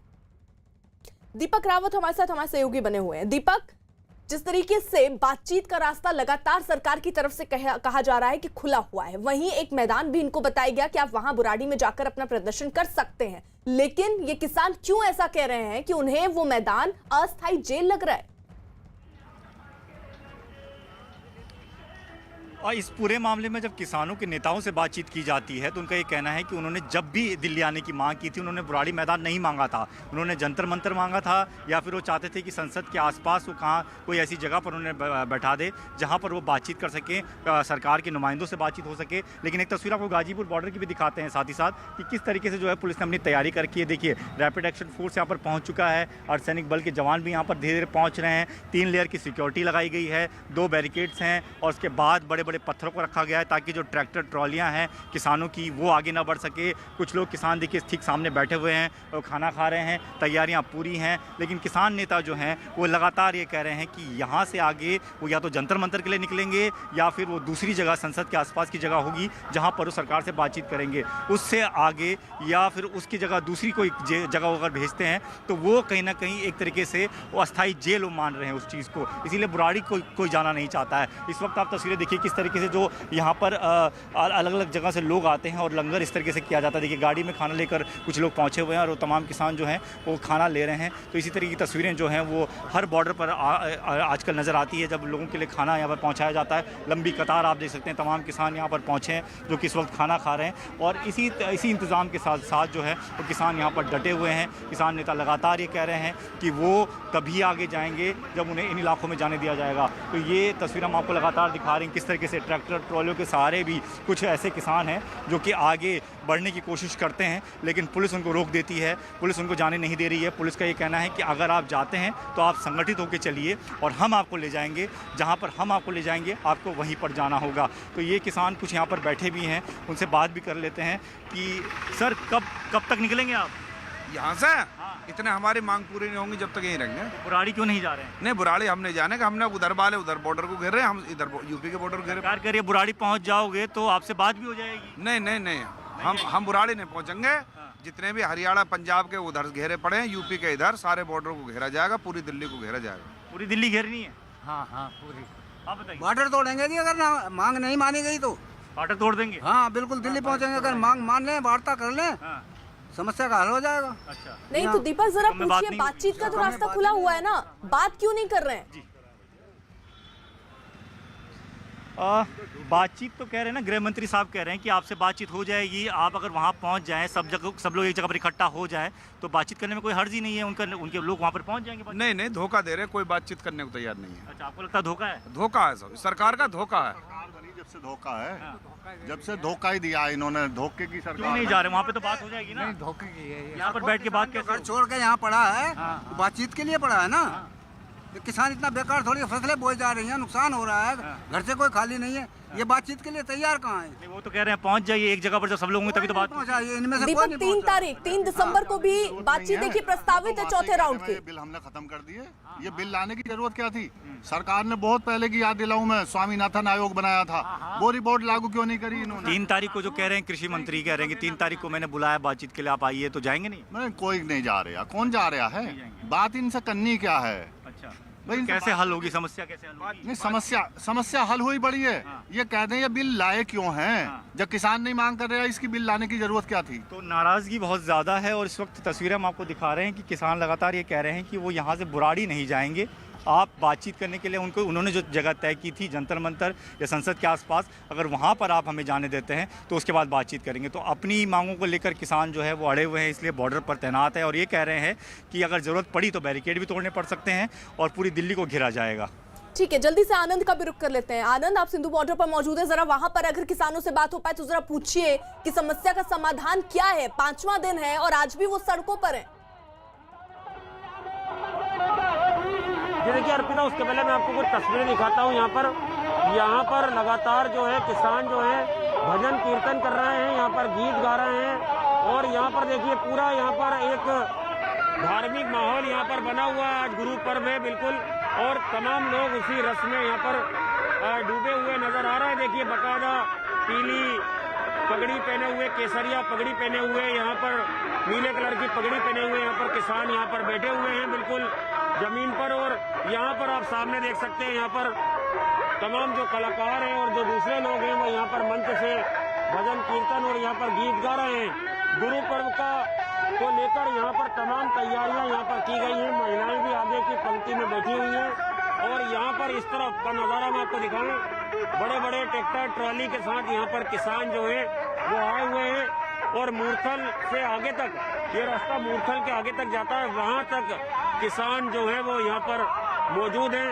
दीपक रावत हमारे साथ हमारे सहयोगी बने हुए हैं। दीपक, जिस तरीके से बातचीत का रास्ता लगातार सरकार की तरफ से कहा जा रहा है कि खुला हुआ है, वहीं एक मैदान भी इनको बताया गया कि आप वहां बुराड़ी में जाकर अपना प्रदर्शन कर सकते हैं, लेकिन ये किसान क्यों ऐसा कह रहे हैं कि उन्हें वो मैदान अस्थायी जेल लग रहा है? और इस पूरे मामले में जब किसानों के नेताओं से बातचीत की जाती है तो उनका ये कहना है कि उन्होंने जब भी दिल्ली आने की मांग की थी उन्होंने बुराड़ी मैदान नहीं मांगा था, उन्होंने जंतर मंतर मांगा था, या फिर वो चाहते थे कि संसद के आसपास वो कहाँ कोई ऐसी जगह पर उन्हें बैठा दे जहाँ पर वो बातचीत कर सकें, सरकार के नुमाइंदों से बातचीत हो सके। लेकिन एक तस्वीर आपको गाजीपुर बॉर्डर की भी दिखाते हैं साथ ही साथ कि किस तरीके से जो है पुलिस ने अपनी तैयारी करके है। देखिए, रैपिड एक्शन फोर्स यहाँ पर पहुँच चुका है, अर्धसैनिक बल के जवान भी यहाँ पर धीरे धीरे पहुँच रहे हैं। 3 लेयर की सिक्योरिटी लगाई गई है, 2 बैरिकेड्स हैं और उसके बाद बड़े बड़े पत्थरों को रखा गया है ताकि जो ट्रैक्टर ट्रॉलियां हैं किसानों की वो आगे ना बढ़ सके। कुछ लोग किसान देखिए ठीक सामने बैठे हुए हैं और खाना खा रहे हैं, तैयारियां पूरी हैं। लेकिन किसान नेता जो हैं वो लगातार ये कह रहे हैं कि यहाँ से आगे वो या तो जंतर मंतर के लिए निकलेंगे या फिर वो दूसरी जगह संसद के आसपास की जगह होगी जहाँ पर वो सरकार से बातचीत करेंगे। उससे आगे या फिर उसकी जगह दूसरी कोई जगह अगर भेजते हैं तो वो कहीं ना कहीं एक तरीके से वो अस्थायी जेल वो मान रहे हैं उस चीज़ को, इसीलिए बुराड़ी कोई जाना नहीं चाहता है। इस वक्त आप तस्वीरें देखिए किस तरीके से जो यहाँ पर अलग अलग जगह से लोग आते हैं और लंगर इस तरीके से किया जाता है। देखिए, गाड़ी में खाना लेकर कुछ लोग पहुँचे हुए हैं और वो तमाम किसान जो हैं वो खाना ले रहे हैं। तो इसी तरीके की तस्वीरें जो हैं वो हर बॉर्डर पर आजकल नज़र आती है जब लोगों के लिए खाना यहाँ पर पहुँचाया जाता है। लंबी कतार आप देख सकते हैं, तमाम किसान यहाँ पर पहुँचे हैं जो कि इस वक्त खाना खा रहे हैं और इसी इंतज़ाम के साथ साथ जो है वो किसान यहाँ पर डटे हुए हैं। किसान नेता लगातार ये कह रहे हैं कि वो तभी आगे जाएंगे जब उन्हें इन इलाकों में जाने दिया जाएगा। तो ये तस्वीर हम आपको लगातार दिखा रहे हैं किस तरीके से ट्रैक्टर ट्रॉलियों के सहारे भी कुछ ऐसे किसान हैं जो कि आगे बढ़ने की कोशिश करते हैं, लेकिन पुलिस उनको रोक देती है, पुलिस उनको जाने नहीं दे रही है। पुलिस का ये कहना है कि अगर आप जाते हैं तो आप संगठित होकर चलिए और हम आपको ले जाएंगे, जहां पर हम आपको ले जाएंगे आपको वहीं पर जाना होगा। तो ये किसान कुछ यहाँ पर बैठे भी हैं, उनसे बात भी कर लेते हैं कि सर कब तक निकलेंगे आप यहाँ से? इतने हमारी मांग पूरी नहीं होंगी जब तक यहीं रहेंगे। बुराड़ी क्यों नहीं जा रहे हैं? नहीं, बुराड़ी हम नहीं जाने का, हमने उधर वाले उधर बॉर्डर को घेर रहे हैं, हम इधर यूपी के बॉर्डर को घेरे। सरकार कह रही है बुराड़ी पहुंच जाओगे तो आपसे बात भी हो जाएगी। नहीं, हम बुराड़ी नहीं पहुंचेंगे। जितने भी हरियाणा पंजाब के उधर घेरे पड़े हैं, यूपी के इधर सारे बॉर्डर को घेरा जाएगा, पूरी दिल्ली को घेरा जाएगा। पूरी दिल्ली घेरनी है? हाँ पूरी। आप बताइए। बॉर्डर तोड़ेंगे कि अगर मांग नहीं मानी गई तो बॉर्डर तोड़ देंगे? हाँ बिल्कुल, दिल्ली पहुँचेंगे। अगर मांग मान लें, वार्ता कर लें, समस्या का हल हो जाएगा। अच्छा, नहीं तो दीपक जरा तो मैं बात पूछिए, नहीं- बातचीत का तो रास्ता खुला हुआ है ना, बात क्यों नहीं कर रहे हैं? बातचीत तो कह रहे हैं ना, गृह मंत्री साहब कह रहे हैं कि आपसे बातचीत हो जाएगी, आप अगर वहाँ पहुँच जाएं, सब लोग एक जगह पर इकट्ठा हो जाएं तो बातचीत करने में कोई हर्ज ही नहीं है, उनके लोग वहाँ पर पहुँच जाएंगे। नहीं नहीं, धोखा दे रहे, कोई बातचीत करने को तैयार नहीं है। अच्छा, आपको लगता है धोखा है? धोखा है, सब सरकार का धोखा है। जब से धोखा है, जब से धोखा ही दिया इन्होंने, धोखे की सरकार। क्यों नहीं जा रहे वहाँ पे? तो बात हो जाएगी ना। धोखे की है। यहाँ पर बैठ के बात कैसे? छोड़ के यहाँ पड़ा है, बातचीत के लिए पड़ा है ना। किसान इतना बेकार थोड़ी फसलें बोई जा रही हैं, नुकसान हो रहा है, घर से कोई खाली नहीं है, ये बातचीत के लिए तैयार कहाँ है? वो तो कह रहे हैं पहुंच जाइए एक जगह पर, जब सब लोग होंगे तभी तो बात पहुँचाइए, इनमें से कोई दीपक नहीं 3 तारीख 3 दिसंबर को भी बातचीत देखिए प्रस्तावित है चौथे राउंड की। बिल हमने खत्म कर दिए, ये बिल लाने की जरूरत क्या थी? सरकार ने बहुत पहले की याद दिलाऊं मैं, स्वामीनाथन आयोग बनाया था, वो रिपोर्ट लागू क्यों नहीं करी इन्होंने? 3 तारीख को जो कह रहे हैं कृषि मंत्री कह रहे हैं कि 3 तारीख को मैंने बुलाया बातचीत के लिए, आप आइए, तो जाएंगे नहीं? नहीं, कोई नहीं जा रहा। कौन जा रहा है? बात इनसे करनी क्या है अच्छा भाई? कैसे हल होगी समस्या? कैसे हल होगी? नहीं, समस्या हल हुई बड़ी है। ये कह दें ये बिल लाए क्यों हैं? जब किसान नहीं मांग कर रहा है, इसकी बिल लाने की जरूरत क्या थी? तो नाराजगी बहुत ज्यादा है और इस वक्त तस्वीरें हम आपको दिखा रहे हैं कि किसान लगातार ये कह रहे हैं कि वो यहाँ से बुराड़ी नहीं जाएंगे। आप बातचीत करने के लिए उन्होंने जो जगह तय की थी जंतर मंतर या संसद के आसपास, अगर वहाँ पर आप हमें जाने देते हैं तो उसके बाद बातचीत करेंगे। तो अपनी मांगों को लेकर किसान जो है वो अड़े हुए हैं, इसलिए बॉर्डर पर तैनात है और ये कह रहे हैं कि अगर ज़रूरत पड़ी तो बैरिकेड भी तोड़ने पड़ सकते हैं और पूरी दिल्ली को घेरा जाएगा। ठीक है, जल्दी से आनंद का भी रुख कर लेते हैं। आनंद, आप सिंधु बॉर्डर पर मौजूद है, जरा वहां पर अगर किसानों से बात हो पाए तो जरा पूछिए कि समस्या का समाधान क्या है। 5वां दिन है और आज भी वो सड़कों पर है। जी देखिए अर्पिता, उसके पहले मैं आपको कुछ तस्वीरें दिखाता हूँ। यहाँ पर लगातार जो है किसान जो है भजन कीर्तन कर रहे हैं, यहाँ पर गीत गा रहे हैं और यहाँ पर देखिए पूरा यहाँ पर एक धार्मिक माहौल यहाँ पर बना हुआ है। आज गुरु पर्व है बिल्कुल, और तमाम लोग उसी रस में यहाँ पर डूबे हुए नजर आ रहे हैं। देखिए बकायदा पीली पगड़ी पहने हुए, केसरिया पगड़ी पहने हुए, यहाँ पर नीले कलर की पगड़ी पहने हुए यहाँ पर किसान यहाँ पर बैठे हुए हैं बिल्कुल जमीन पर। और यहाँ पर आप सामने देख सकते हैं, यहाँ पर तमाम जो कलाकार हैं और जो दूसरे लोग हैं वो यहाँ पर मंच से भजन कीर्तन और यहाँ पर गीत गा रहे हैं। गुरु पर्व को लेकर यहाँ पर तमाम तैयारियां यहाँ पर की गई हैं। महिलाएं भी आगे की पंक्ति में बैठी हुई हैं और यहाँ पर इस तरफ का नजारा मैं आपको दिखाऊं, बड़े बड़े ट्रैक्टर ट्रॉली के साथ यहाँ पर किसान जो है वो आए हुए हैं और मूर्थल से आगे तक, ये रास्ता मूर्थल के आगे तक जाता है, वहाँ तक किसान जो है वो यहाँ पर मौजूद हैं।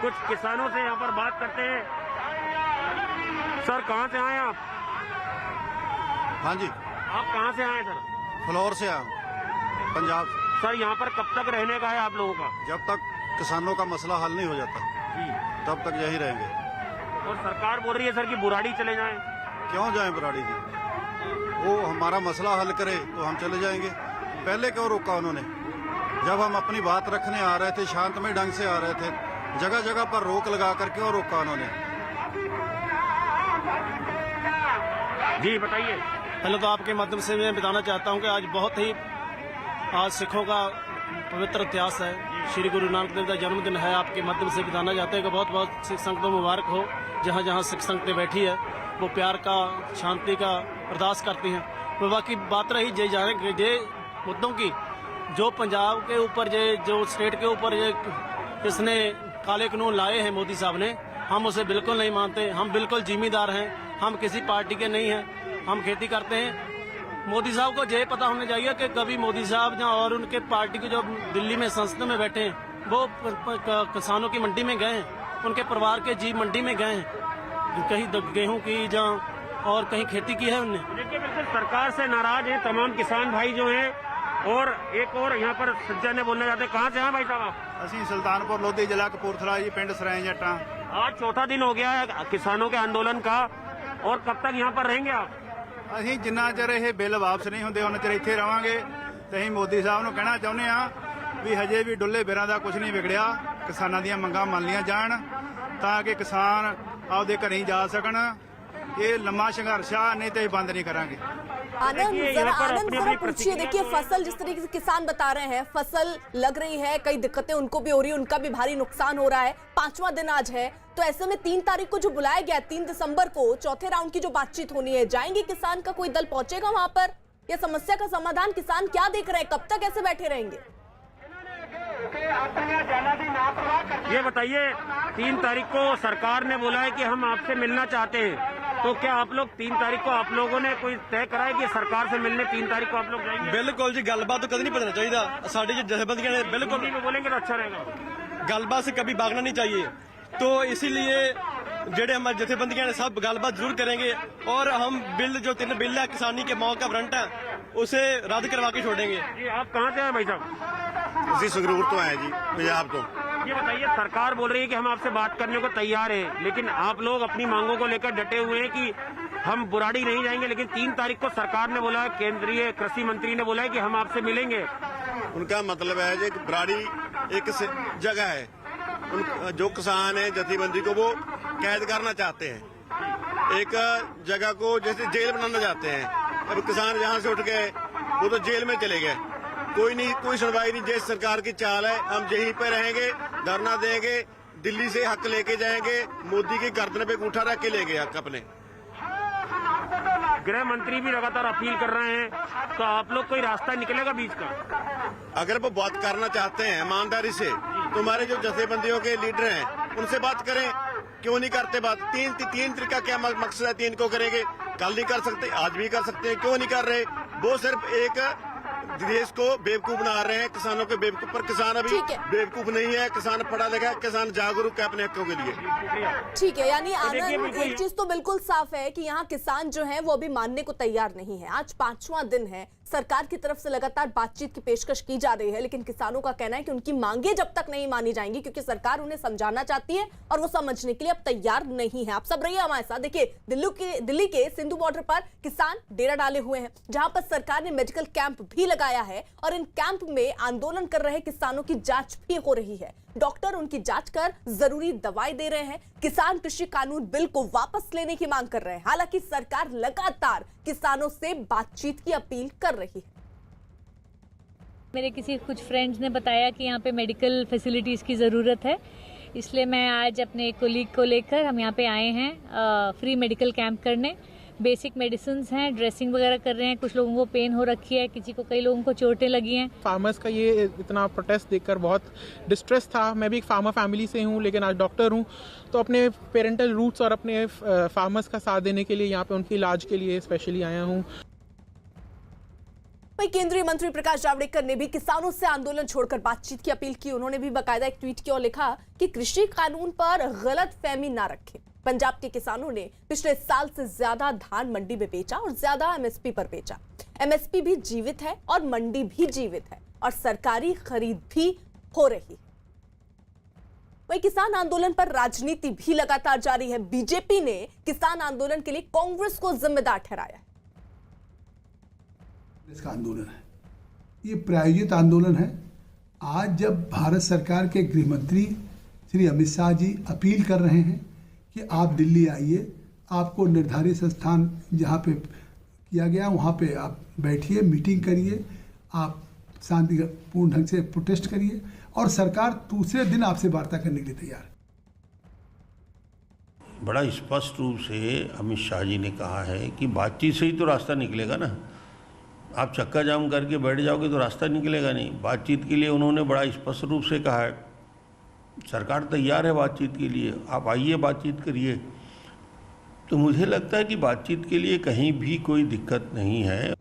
कुछ किसानों से यहाँ पर बात करते हैं। सर कहाँ से आए आप? हाँ जी, आप कहाँ से आए सर? फ्लोर से आया, पंजाब। सर यहाँ पर कब तक रहने का है आप लोगों का? जब तक किसानों का मसला हल नहीं हो जाता तब तक यही रहेंगे। और सरकार बोल रही है सर कि बुराड़ी चले जाएं। क्यों जाएं बुराड़ी जी? वो हमारा मसला हल करे तो हम चले जाएंगे। पहले क्यों रोका उन्होंने? जब हम अपनी बात रखने आ रहे थे, शांतमय ढंग से आ रहे थे, जगह जगह पर रोक लगा कर क्यों रोका उन्होंने? जी बताइए। पहले तो आपके माध्यम से मैं बताना चाहता हूं कि आज बहुत ही आज सिखों का पवित्र इतिहास है। श्री गुरु नानक देव का जन्मदिन है। आपके माध्यम से बताना चाहते हैं कि बहुत बहुत सिख संगतों मुबारक हो। जहाँ जहाँ सिख संगतें बैठी है वो प्यार का, शांति का अरदास करती हैं। वो बाकी बात रही जे जाने जे मुद्दों की, जो पंजाब के ऊपर जो स्टेट के ऊपर इसने काले कानून लाए हैं मोदी साहब ने, हम उसे बिल्कुल नहीं मानते। हम बिल्कुल जिम्मेदार हैं, हम किसी पार्टी के नहीं हैं, हम खेती करते हैं। मोदी साहब को ये पता होना चाहिए कि कभी मोदी साहब और उनके पार्टी के जो दिल्ली में संसद में बैठे हैं वो किसानों की मंडी में गए हैं, उनके परिवार के जीव मंडी में गए हैं, कहीं गेहूं की जहाँ और कहीं खेती की है उनने। देखिए बिल्कुल सरकार से नाराज है तमाम किसान भाई जो हैं। और एक और यहाँ पर सज्जन ने बोलना चाहते हैं। कहाँ से हैं भाई साहब? ਅਸੀਂ सुल्तानपुर लोधी जिला कपूरथला जी, पिंड सराय जट्टा। आज चौथा दिन हो गया है किसानों के आंदोलन का, और कब तक यहाँ पर रहेंगे आप? ਅਸੀਂ ਜਿੰਨਾ ਚਿਰ ਇਹ ਬਿੱਲ ਵਾਪਸ ਨਹੀਂ ਹੁੰਦੇ ਉਹਨਾਂ ਚਿਰ ਇੱਥੇ ਰਵਾਂਗੇ ਤੇ ਅਸੀਂ ਮੋਦੀ ਸਾਹਿਬ ਨੂੰ ਕਹਿਣਾ ਚਾਹੁੰਦੇ ਆ ਵੀ ਹਜੇ ਵੀ ਡੁੱਲੇ ਬਿਰਾਂ ਦਾ ਕੁਝ ਨਹੀਂ ਵਿਗੜਿਆ। ਕਿਸਾਨਾਂ ਦੀਆਂ ਮੰਗਾਂ ਮੰਨ ਲੀਆਂ ਜਾਣ ਤਾਂ ਕਿ ਕਿਸਾਨ ਆਪਦੇ ਘਰੇ ਜਾ ਸਕਣ। ਇਹ ਲੰਮਾ ਸੰਘਰਸ਼ ਆ, नहीं तो बंद नहीं करांगे। आनंद जरा पूछिए, देखिए फसल जिस तरीके से किसान बता रहे हैं, फसल लग रही है, कई दिक्कतें उनको भी हो रही है, उनका भी भारी नुकसान हो रहा है। 5वां दिन आज है, तो ऐसे में 3 तारीख को जो बुलाया गया, 3 दिसंबर को चौथे राउंड की जो बातचीत होनी है, जाएंगे किसान का कोई दल पहुंचेगा वहां पर? ये समस्या का समाधान किसान क्या देख रहे हैं? कब तक ऐसे बैठे रहेंगे? ये बताइए, 3 तारीख को सरकार ने बोला है कि हम आपसे मिलना चाहते हैं, तो क्या आप लोग 3 तारीख को आप लोगों ने कोई तय करा है कि सरकार से मिलने 3 तारीख को आप लोग जाएंगे? बिल्कुल जी, गलबात तो कभी नहीं बदलना चाहिए। साड़ी जो जथेबंदियां ने बिल्कुल हिंदी में बोलेंगे तो अच्छा रहेगा। गलबात से कभी भागना नहीं चाहिए, तो इसीलिए जेडे हमारे जथेबंदियां ने सब गलबात जरूर करेंगे और हम बिल जो 3 बिल है किसानी के मौका फ्रंट है उसे रद्द करवा के छोड़ेंगे। जी, आप कहाँ से हैं भाई साहब? इसी सुगरूर तो है जी, पंजाब तो। ये बताइए, सरकार बोल रही है कि हम आपसे बात करने को तैयार हैं, लेकिन आप लोग अपनी मांगों को लेकर डटे हुए हैं कि हम बुराड़ी नहीं जाएंगे, लेकिन 3 तारीख को सरकार ने बोला है, केंद्रीय कृषि मंत्री ने बोला है कि हम आपसे मिलेंगे। उनका मतलब है जी बुराड़ी एक जगह है, जो किसान है जथेबंदी को वो कैद करना चाहते हैं, एक जगह को जैसे जेल बनाना चाहते हैं। अब किसान जहाँ से उठ गए वो तो जेल में चले गए, कोई नहीं, कोई सुनवाई नहीं। जैसे सरकार की चाल है, हम यहीं पे रहेंगे, धरना देंगे, दिल्ली से हक लेके जाएंगे, मोदी की गर्दन पे अंगूठा रख के लेंगे हक अपने। गृह मंत्री भी लगातार अपील कर रहे हैं, तो आप लोग कोई रास्ता निकलेगा बीच का? अगर वो बात करना चाहते हैं ईमानदारी से, तो हमारे जो जथेबंदियों के लीडर हैं उनसे बात करें, क्यों नहीं करते बात? 3 तरीका क्या मकसद है? 3 को करेंगे, कल नहीं कर सकते, आज भी कर सकते हैं, क्यों नहीं कर रहे? वो सिर्फ एक देश को बेवकूफ बना रहे हैं, किसानों के बेवकूफ, पर किसान अभी बेवकूफ नहीं है, किसान पढ़ा लिखा है, किसान जागरूक है अपने हकों के लिए। ठीक है, यानी आनंद, एक चीज तो बिल्कुल साफ है कि यहाँ किसान जो हैं वो अभी मानने को तैयार नहीं है। आज 5वां दिन है, सरकार की तरफ से लगातार बातचीत की पेशकश की जा रही है, लेकिन किसानों का कहना है कि उनकी मांगे जब तक नहीं मानी जाएंगी, क्योंकि सरकार उन्हें समझाना चाहती है और वो समझने के लिए अब तैयार नहीं है। आप सब रहिए हमारे साथ। देखिए, दिल्ली के सिंधु बॉर्डर पर किसान डेरा डाले हुए हैं, जहां पर सरकार ने मेडिकल कैंप भी लगाया है और इन कैंप में आंदोलन कर रहे किसानों की जांच भी हो रही है। डॉक्टर उनकी जांच कर जरूरी दवाई दे रहे हैं। किसान कृषि कानून बिल को वापस लेने की मांग कर रहे हैं। हालांकि सरकार लगातार किसानों से बातचीत की अपील कर रही है। मेरे कुछ फ्रेंड्स ने बताया कि यहाँ पे मेडिकल फैसिलिटीज़ की ज़रूरत है, इसलिए मैं आज अपने कोलीग को लेकर हम यहाँ पे आए हैं फ्री मेडिकल कैंप करने। बेसिक मेडिसिन हैं, ड्रेसिंग वगैरह कर रहे हैं। कुछ लोगों को पेन हो रखी है, कई लोगों को चोटें लगी हैं। फार्मर्स का ये इतना प्रोटेस्ट देखकर बहुत डिस्ट्रेस था। मैं भी एक फार्मर फैमिली से हूँ, लेकिन आज डॉक्टर हूँ, तो अपने पेरेंटल रूट्स और अपने फार्मर्स का साथ देने के लिए यहाँ पे उनके इलाज के लिए स्पेशली आया हूँ। वहीं केंद्रीय मंत्री प्रकाश जावड़ेकर ने भी किसानों से आंदोलन छोड़कर बातचीत की अपील की। उन्होंने भी बाकायदा एक ट्वीट किया और लिखा कि कृषि कानून पर गलत फहमी ना रखें। पंजाब के किसानों ने पिछले साल से ज्यादा धान मंडी में बेचा और ज्यादा एमएसपी पर बेचा। एमएसपी भी जीवित है और मंडी भी जीवित है और सरकारी खरीद भी हो रही है। वहीं किसान आंदोलन पर राजनीति भी लगातार जारी है। बीजेपी ने किसान आंदोलन के लिए कांग्रेस को जिम्मेदार ठहराया है। इसका आंदोलन है, ये प्रायोजित आंदोलन है। आज जब भारत सरकार के गृह मंत्री श्री अमित शाह जी अपील कर रहे हैं कि आप दिल्ली आइए, आपको निर्धारित स्थान जहाँ पे किया गया वहाँ पे आप बैठिए, मीटिंग करिए, आप शांतिपूर्ण ढंग से प्रोटेस्ट करिए और सरकार दूसरे दिन आपसे वार्ता करने के लिए तैयार है। बड़ा स्पष्ट रूप से अमित शाह जी ने कहा है कि बातचीत से ही तो रास्ता निकलेगा ना। आप चक्का जाम करके बैठ जाओगे तो रास्ता निकलेगा नहीं। बातचीत के लिए उन्होंने बड़ा स्पष्ट रूप से कहा है, सरकार तैयार है बातचीत के लिए, आप आइए बातचीत करिए। तो मुझे लगता है कि बातचीत के लिए कहीं भी कोई दिक्कत नहीं है।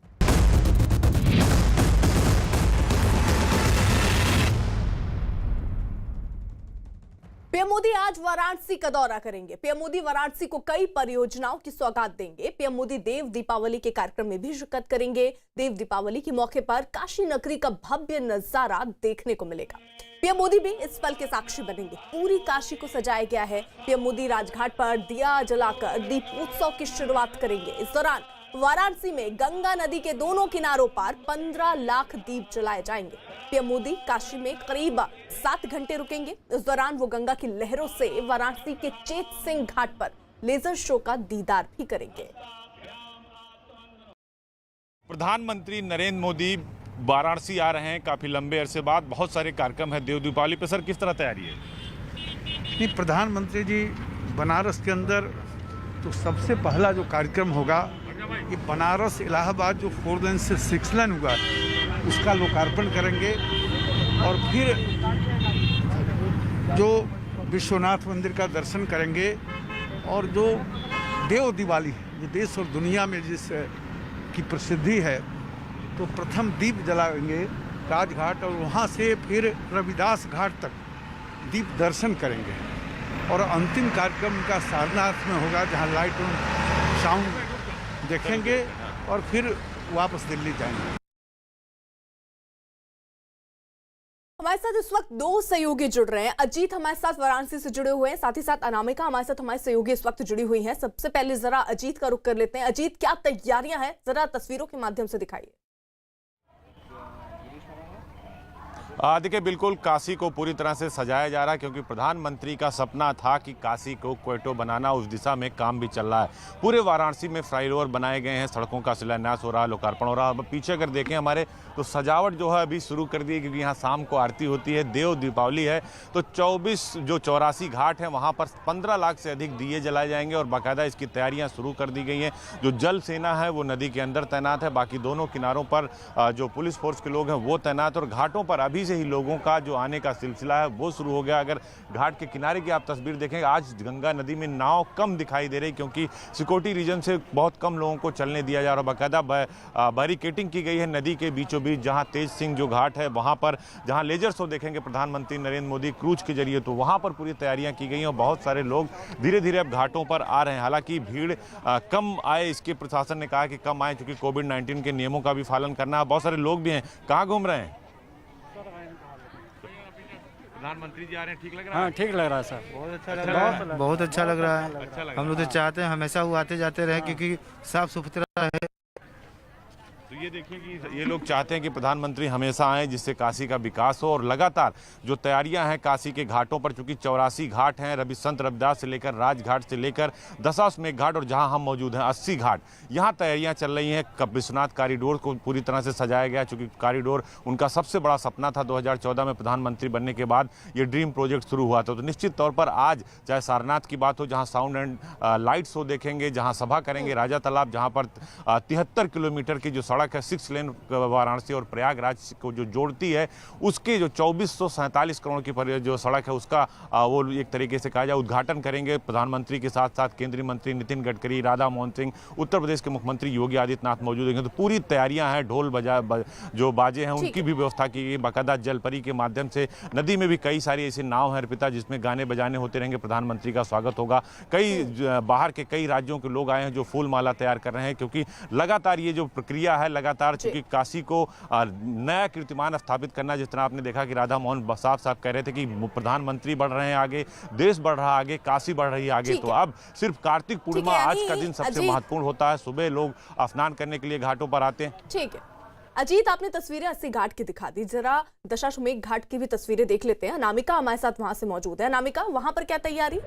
पीएम मोदी आज वाराणसी का दौरा करेंगे। पीएम मोदी वाराणसी को कई परियोजनाओं की सौगात देंगे। पीएम मोदी देव दीपावली के कार्यक्रम में भी शिरकत करेंगे। देव दीपावली के मौके पर काशी नगरी का भव्य नजारा देखने को मिलेगा। पीएम मोदी भी इस पल के साक्षी बनेंगे। पूरी काशी को सजाया गया है। पीएम मोदी राजघाट पर दिया जलाकर दीपोत्सव की शुरुआत करेंगे। इस दौरान वाराणसी में गंगा नदी के दोनों किनारों पर 15 लाख दीप जलाए जाएंगे। पीएम मोदी काशी में करीब 7 घंटे रुकेंगे। इस दौरान वो गंगा की लहरों से वाराणसी के चेत सिंह घाट पर लेजर शो का दीदार भी करेंगे। प्रधानमंत्री नरेंद्र मोदी वाराणसी आ रहे हैं काफी लंबे अरसे बाद। बहुत सारे कार्यक्रम है देव दीपावली पर। सर, किस तरह तैयारी है? नहीं, प्रधानमंत्री जी बनारस के अंदर तो सबसे पहला जो कार्यक्रम होगा कि बनारस इलाहाबाद जो 4 लेन से 6 लेन हुआ उसका लोकार्पण करेंगे और फिर जो विश्वनाथ मंदिर का दर्शन करेंगे और जो देव दिवाली जो देश और दुनिया में जिस की प्रसिद्धि है तो प्रथम दीप जलाएंगे राजघाट और वहाँ से फिर रविदास घाट तक दीप दर्शन करेंगे और अंतिम कार्यक्रम का सारनाथ में होगा जहाँ लाइट और साउंड देखेंगे और फिर वापस दिल्ली जाएंगे। हमारे साथ इस वक्त 2 सहयोगी जुड़ रहे हैं। अजीत हमारे साथ वाराणसी से जुड़े हुए हैं, साथ ही साथ अनामिका हमारे साथ हमारे सहयोगी इस वक्त जुड़ी हुई हैं। सबसे पहले जरा अजीत का रुख कर लेते हैं। अजीत, क्या तैयारियां हैं, जरा तस्वीरों के माध्यम से दिखाइए। देखिए, बिल्कुल काशी को पूरी तरह से सजाया जा रहा है क्योंकि प्रधानमंत्री का सपना था कि काशी को क्वेटो बनाना, उस दिशा में काम भी चल रहा है। पूरे वाराणसी में फ्लाईओवर बनाए गए हैं, सड़कों का शिलान्यास हो रहा है, लोकार्पण हो रहा है। अब पीछे अगर देखें हमारे तो सजावट जो है अभी शुरू कर दी है क्योंकि यहाँ शाम को आरती होती है, देव दीपावली है। तो 84 घाट हैं वहाँ पर 15 लाख से अधिक दिए जलाए जाएंगे और बाकायदा इसकी तैयारियाँ शुरू कर दी गई हैं। जो जल सेना है वो नदी के अंदर तैनात है, बाकी दोनों किनारों पर जो पुलिस फोर्स के लोग हैं वो तैनात, और घाटों पर अभी से ही लोगों का जो आने का सिलसिला है वो शुरू हो गया। अगर घाट के किनारे की आप तस्वीर देखें, आज गंगा नदी में नाव कम दिखाई दे रही क्योंकि सिकोटी रीजन से बहुत कम लोगों को चलने दिया जा रहा है। बाकायदा बैरिकेटिंग की गई है नदी के बीचों बीच, जहां तेज सिंह जो घाट है वहां पर जहां लेजर शो देखेंगे प्रधानमंत्री नरेंद्र मोदी क्रूज के जरिए, तो वहां पर पूरी तैयारियां की गई हैं और बहुत सारे लोग धीरे धीरे अब घाटों पर आ रहे हैं। हालांकि भीड़ कम आए, इसके प्रशासन ने कहा कि कम आए क्योंकि कोविड-19 के नियमों का भी पालन करना है। बहुत सारे लोग भी हैं। कहाँ घूम रहे हैं? प्रधानमंत्री जी आ रहे हैं, ठीक लग रहा है? हाँ, ठीक लग रहा है सर, बहुत अच्छा लग रहा है, बहुत अच्छा लग रहा है। हम लोग तो चाहते हैं हमेशा वो आते जाते रहे क्योंकि साफ सुथरा है। तो ये देखिए कि ये लोग चाहते हैं कि प्रधानमंत्री हमेशा आएं जिससे काशी का विकास हो, और लगातार जो तैयारियां हैं काशी के घाटों पर, चूंकि 84 घाट हैं, रवि संत रविदास से लेकर राजघाट से लेकर दशाश्वमेध घाट और जहां हम मौजूद हैं 80 घाट, यहां तैयारियां चल रही हैं। विश्वनाथ कॉरिडोर को पूरी तरह से सजाया गया चूंकि कॉरिडोर उनका सबसे बड़ा सपना था। 2014 में प्रधानमंत्री बनने के बाद ये ड्रीम प्रोजेक्ट शुरू हुआ था। तो निश्चित तौर पर आज चाहे सारनाथ की बात हो जहाँ साउंड एंड लाइट शो देखेंगे, जहाँ सभा करेंगे, राजा तालाब जहाँ पर 73 किलोमीटर की जो सड़क है 6 लेन वाराणसी और प्रयागराज को जो जोड़ती है, उसके जो 2447 करोड़ की जो सड़क है उसका वो एक तरीके से कहा जाए उद्घाटन करेंगे। प्रधानमंत्री के साथ साथ केंद्रीय मंत्री नितिन गडकरी, राधा मोहन सिंह, उत्तर प्रदेश के मुख्यमंत्री योगी आदित्यनाथ मौजूद हैं। तो पूरी तैयारियां हैं, ढोल जो बाजे हैं उनकी भी व्यवस्था की गई। बाकायदा जलपरी के माध्यम से नदी में भी कई सारी ऐसी नाव हैं अर्पिता जिसमें गाने बजाने होते रहेंगे, प्रधानमंत्री का स्वागत होगा। कई बाहर के कई राज्यों के लोग आए हैं जो फूल माला तैयार कर रहे हैं क्योंकि लगातार ये जो प्रक्रिया है, लगातार चूंकि काशी को नया कीर्तिमान स्थापित करना, जिस तरह आपने देखा कि राधा मोहन साफ कह रहे थे कि प्रधानमंत्री बढ़ रहे हैं आगे, देश बढ़ रहा है आगे, काशी बढ़ रही है आगे। तो अब सिर्फ कार्तिक पूर्णिमा आज का दिन सबसे महत्वपूर्ण होता है। सुबह लोग स्नान करने के लिए घाटों पर आते हैं। ठीक है अजीत, आपने तस्वीरें 80 घाट की दिखा दी, जरा दशाश्वमेध घाट की भी तस्वीरें देख लेते हैं। अनामिका हमारे साथ वहां से मौजूद है। अनामिका, वहां पर क्या तैयारी?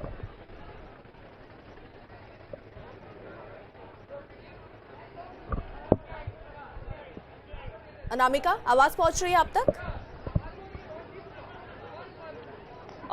अनामिका, आवाज पहुंच रही है आप तक?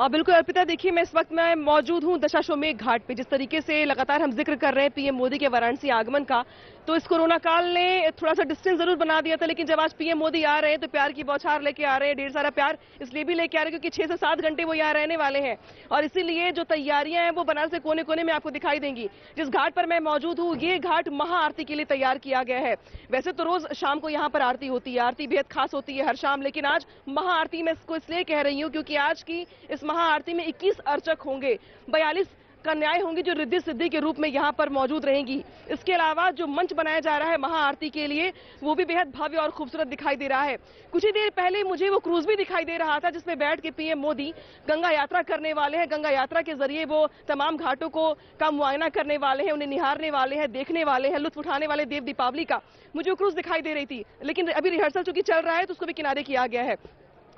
बिल्कुल अर्पिता, देखिए मैं इस वक्त मैं मौजूद हूं दशाश्वमेध घाट पे। जिस तरीके से लगातार हम जिक्र कर रहे हैं पीएम मोदी के वाराणसी आगमन का, तो इस कोरोना काल ने थोड़ा सा डिस्टेंस जरूर बना दिया था, लेकिन जब आज पीएम मोदी आ रहे हैं तो प्यार की बौछार लेके आ रहे हैं। ढेर सारा प्यार इसलिए भी लेके आ रहे हैं क्योंकि 6 से 7 घंटे वो यहाँ रहने वाले हैं, और इसीलिए जो तैयारियां हैं वो बनारस के कोने कोने में आपको दिखाई देंगी। जिस घाट पर मैं मौजूद हूँ ये घाट महाआरती के लिए तैयार किया गया है। वैसे तो रोज शाम को यहाँ पर आरती होती है, आरती बेहद खास होती है हर शाम, लेकिन आज महाआरती मैं इसको इसलिए कह रही हूँ क्योंकि आज की इस महाआरती में 21 अर्चक होंगे, 42 कन्याएं होंगी जो रिद्धि सिद्धि के रूप में यहाँ पर मौजूद रहेंगी। इसके अलावा जो मंच बनाया जा रहा है महाआरती के लिए वो भी बेहद भव्य और खूबसूरत दिखाई दे रहा है। कुछ ही देर पहले मुझे वो क्रूज भी दिखाई दे रहा था जिसमें बैठ के पीएम मोदी गंगा यात्रा करने वाले हैं। गंगा यात्रा के जरिए वो तमाम घाटों का मुआयना करने वाले हैं, उन्हें निहारने वाले हैं, देखने वाले हैं, लुत्फ उठाने वाले देव दीपावली का। मुझे वो क्रूज दिखाई दे रही थी, लेकिन अभी रिहर्सल चूंकि चल रहा है तो उसको भी किनारे किया गया है।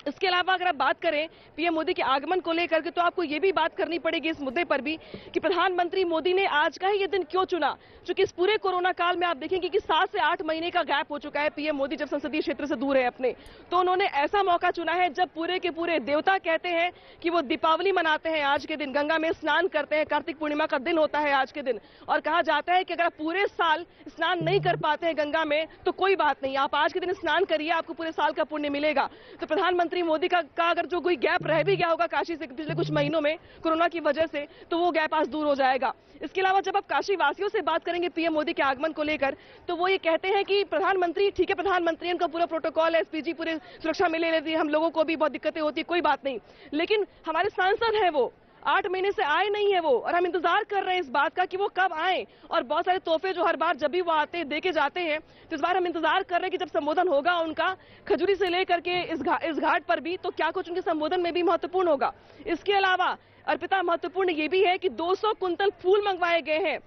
इसके अलावा अगर आप बात करें पीएम मोदी के आगमन को लेकर के, तो आपको ये भी बात करनी पड़ेगी इस मुद्दे पर भी कि प्रधानमंत्री मोदी ने आज का ही ये दिन क्यों चुना। क्योंकि इस पूरे कोरोना काल में आप देखेंगे कि 7 से 8 महीने का गैप हो चुका है पीएम मोदी जब संसदीय क्षेत्र से दूर है अपने, तो उन्होंने ऐसा मौका चुना है जब पूरे के पूरे देवता कहते हैं कि वो दीपावली मनाते हैं आज के दिन, गंगा में स्नान करते हैं, कार्तिक पूर्णिमा का दिन होता है आज के दिन, और कहा जाता है कि अगर आप पूरे साल स्नान नहीं कर पाते हैं गंगा में तो कोई बात नहीं, आप आज के दिन स्नान करिए, आपको पूरे साल का पुण्य मिलेगा। तो प्रधानमंत्री मोदी का अगर जो कोई गैप रह भी गया होगा काशी से पिछले कुछ महीनों में कोरोना की वजह से, तो वो गैप आज दूर हो जाएगा। इसके अलावा जब आप काशी वासियों से बात करेंगे पीएम मोदी के आगमन को लेकर, तो वो ये कहते हैं कि प्रधानमंत्री, ठीक है प्रधानमंत्री उनका पूरा प्रोटोकॉल है, एसपीजी पूरे सुरक्षा मिले रहती है, हम लोगों को भी बहुत दिक्कतें होती है, कोई बात नहीं, लेकिन हमारे सांसद हैं वो 8 महीने से आए नहीं है वो, और हम इंतजार कर रहे हैं इस बात का कि वो कब आए। और बहुत सारे तोहफे जो हर बार जब भी वो आते हैं देके जाते हैं, तो इस बार हम इंतजार कर रहे हैं कि जब संबोधन होगा उनका खजूरी से लेकर के इस घाट पर भी, तो क्या कुछ उनके संबोधन में भी महत्वपूर्ण होगा। इसके अलावा अर्पिता महत्वपूर्ण ये भी है कि 200 कुंतल फूल मंगवाए गए हैं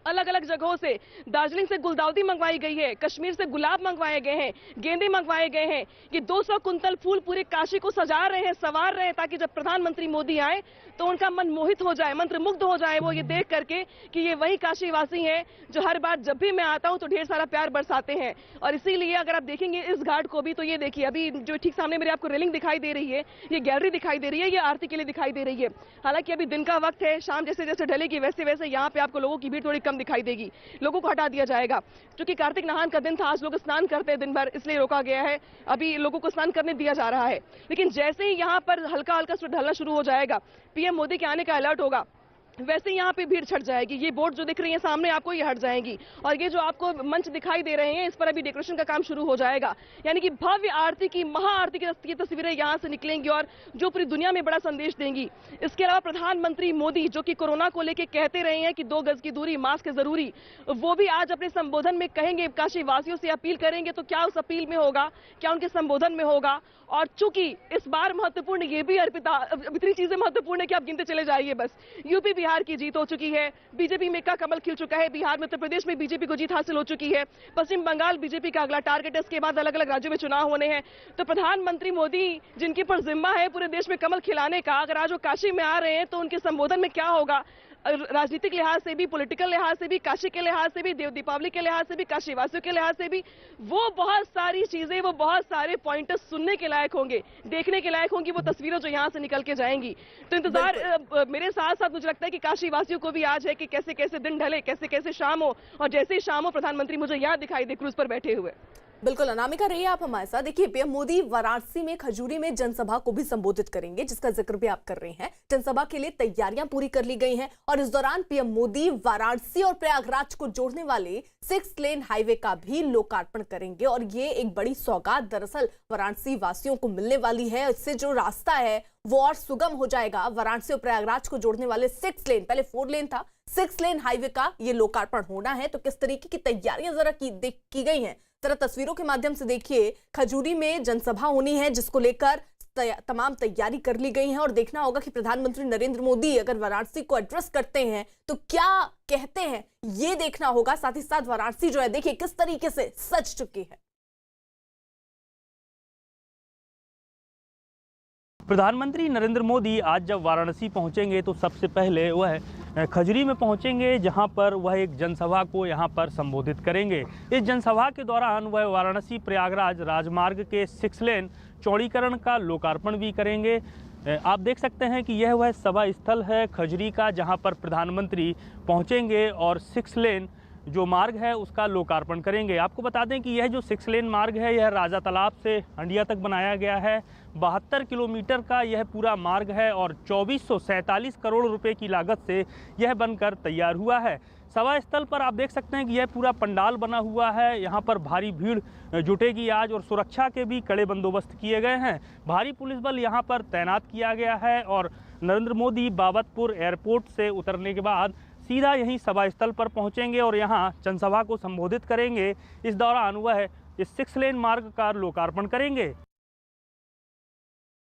अलग अलग जगहों से। दार्जिलिंग से गुलदाउदी मंगवाई गई है, कश्मीर से गुलाब मंगवाए गए हैं, गेंदे मंगवाए गए हैं। ये 200 कुंतल फूल पूरे काशी को सजा रहे हैं, संवार रहे हैं, ताकि जब प्रधानमंत्री मोदी आए तो उनका मन मोहित हो जाए, मंत्रमुग्ध हो जाए वो ये देख करके कि ये वही काशी वासी हैं जो हर बार जब भी मैं आता हूं तो ढेर सारा प्यार बरसाते हैं। और इसीलिए अगर आप देखेंगे इस घाट को भी, तो ये देखिए अभी जो ठीक सामने मेरे आपको रेलिंग दिखाई दे रही है, ये गैलरी दिखाई दे रही है, ये आरती के लिए दिखाई दे रही है। हालांकि अभी दिन का वक्त है, शाम जैसे जैसे ढलेगी वैसे वैसे यहाँ पे आपको लोगों की भीड़ थोड़ी कम दिखाई देगी, लोगों को हटा दिया जाएगा। क्योंकि कार्तिक नहान का दिन था, आज लोग स्नान करते हैं दिन भर, इसलिए रोका गया है, अभी लोगों को स्नान करने दिया जा रहा है। लेकिन जैसे ही यहाँ पर हल्का हल्का ढलना शुरू हो जाएगा, पीएम मोदी के आने का अलर्ट होगा, वैसे ही यहाँ पे भीड़ छट जाएगी। ये बोर्ड जो दिख रही है सामने आपको, ये हट जाएंगी, और ये जो आपको मंच दिखाई दे रहे हैं इस पर अभी डेकोरेशन का काम शुरू हो जाएगा। यानी कि भव्य आरती की, महाआरती की तस्वीरें यहाँ से निकलेंगी और जो पूरी दुनिया में बड़ा संदेश देंगी। इसके अलावा प्रधानमंत्री मोदी जो कि कोरोना को लेकर कहते रहे हैं कि 2 गज की दूरी, मास्क जरूरी, वो भी आज अपने संबोधन में कहेंगे, काशी वासियों से अपील करेंगे। तो क्या उस अपील में होगा, क्या उनके संबोधन में होगा? और चूंकि इस बार महत्वपूर्ण ये भी अर्पिता, इतनी चीजें महत्वपूर्ण है कि आप गिनते चले जाइए बस। यूपी बिहार की जीत हो चुकी है, बीजेपी में का कमल खिल चुका है, बिहार में उत्तर प्रदेश में बीजेपी को जीत हासिल हो चुकी है, पश्चिम बंगाल बीजेपी का अगला टारगेट है, इसके बाद अलग अलग राज्यों में चुनाव होने हैं। तो प्रधानमंत्री मोदी जिनके पर जिम्मा है पूरे देश में कमल खिलाने का, अगर आज वो काशी में आ रहे हैं तो उनके संबोधन में क्या होगा, राजनीतिक लिहाज से भी, पॉलिटिकल लिहाज से भी, काशी के लिहाज से भी, देव दीपावली के लिहाज से भी, काशी वासियों के लिहाज से भी, वो बहुत सारी चीजें, वो बहुत सारे पॉइंटर्स सुनने के लायक होंगे, देखने के लायक होंगी, वो तस्वीरें जो यहाँ से निकल के जाएंगी। तो इंतजार मेरे साथ साथ मुझे लगता है कि काशी वासियों को भी आज है कि कैसे कैसे दिन ढले, कैसे कैसे शाम हो, और जैसे ही शाम हो प्रधानमंत्री मुझे यहाँ दिखाई दे क्रूज पर बैठे हुए। बिल्कुल अनामिका रहिए आप हमारे साथ। देखिए पीएम मोदी वाराणसी में खजूरी में जनसभा को भी संबोधित करेंगे, जिसका जिक्र भी आप कर रहे हैं। जनसभा के लिए तैयारियां पूरी कर ली गई हैं और इस दौरान पीएम मोदी वाराणसी और प्रयागराज को जोड़ने वाले 6 लेन हाईवे का भी लोकार्पण करेंगे। और ये एक बड़ी सौगात दरअसल वाराणसी वासियों को मिलने वाली है। इससे जो रास्ता है वो और सुगम हो जाएगा। वाराणसी और प्रयागराज को जोड़ने वाले 6 लेन, पहले 4 लेन था, 6 लेन हाईवे का ये लोकार्पण होना है। तो किस तरीके की तैयारियां जरा की गई हैं, जरा तस्वीरों के माध्यम से देखिए। खजूरी में जनसभा होनी है जिसको लेकर तमाम तैयारी कर ली गई है और देखना होगा कि प्रधानमंत्री नरेंद्र मोदी अगर वाराणसी को एड्रेस करते हैं तो क्या कहते हैं, ये देखना होगा। साथ ही साथ वाराणसी जो है देखिए किस तरीके से सज चुकी है। प्रधानमंत्री नरेंद्र मोदी आज जब वाराणसी पहुंचेंगे तो सबसे पहले वह खजूरी में पहुंचेंगे, जहां पर वह एक जनसभा को यहां पर संबोधित करेंगे। इस जनसभा के दौरान वह वाराणसी प्रयागराज राजमार्ग के 6 लेन चौड़ीकरण का लोकार्पण भी करेंगे। आप देख सकते हैं कि यह वह सभा स्थल है खजूरी का, जहां पर प्रधानमंत्री पहुंचेंगे और 6 लेन जो मार्ग है उसका लोकार्पण करेंगे। आपको बता दें कि यह जो 6 लेन मार्ग है यह राजा तालाब से हंडिया तक बनाया गया है। 72 किलोमीटर का यह पूरा मार्ग है और 2447 करोड़ रुपए की लागत से यह बनकर तैयार हुआ है। सभा स्थल पर आप देख सकते हैं कि यह पूरा पंडाल बना हुआ है। यहाँ पर भारी भीड़ जुटेगी आज और सुरक्षा के भी कड़े बंदोबस्त किए गए हैं। भारी पुलिस बल यहाँ पर तैनात किया गया है और नरेंद्र मोदी बाबतपुर एयरपोर्ट से उतरने के बाद सीधा यहीं सभा स्थल पर पहुंचेंगे और यहां जनसभा को संबोधित करेंगे। इस दौरान वह इस 6 लेन मार्ग का लोकार्पण करेंगे।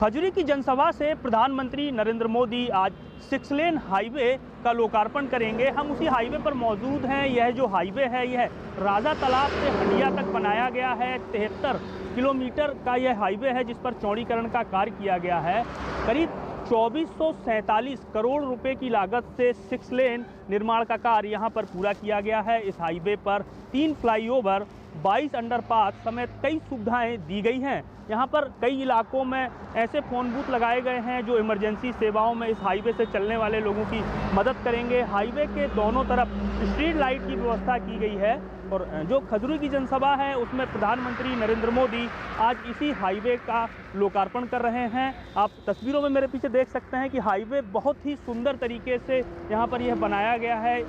खजुरी की जनसभा से प्रधानमंत्री नरेंद्र मोदी आज 6 लेन हाईवे का लोकार्पण करेंगे। हम उसी हाईवे पर मौजूद हैं। यह जो हाईवे है यह राजा तालाब से हंडिया तक बनाया गया है। 73 किलोमीटर का यह हाईवे है जिस पर चौड़ीकरण का कार्य किया गया है। करीब 2447 करोड़ रुपए की लागत से 6 लेन निर्माण का कार्य यहां पर पूरा किया गया है। इस हाईवे पर 3 फ्लाईओवर, 22 अंडरपास समेत कई सुविधाएं दी गई हैं। यहां पर कई इलाकों में ऐसे फ़ोन बूथ लगाए गए हैं जो इमरजेंसी सेवाओं में इस हाईवे से चलने वाले लोगों की मदद करेंगे। हाईवे के दोनों तरफ स्ट्रीट लाइट की व्यवस्था की गई है और जो खजुरी की जनसभा है उसमें प्रधानमंत्री नरेंद्र मोदी आज इसी हाईवे का लोकार्पण कर रहे हैं। आप तस्वीरों में मेरे पीछे देख सकते हैं कि हाईवे बहुत ही सुंदर तरीके से यहाँ पर यह बनाया गया है।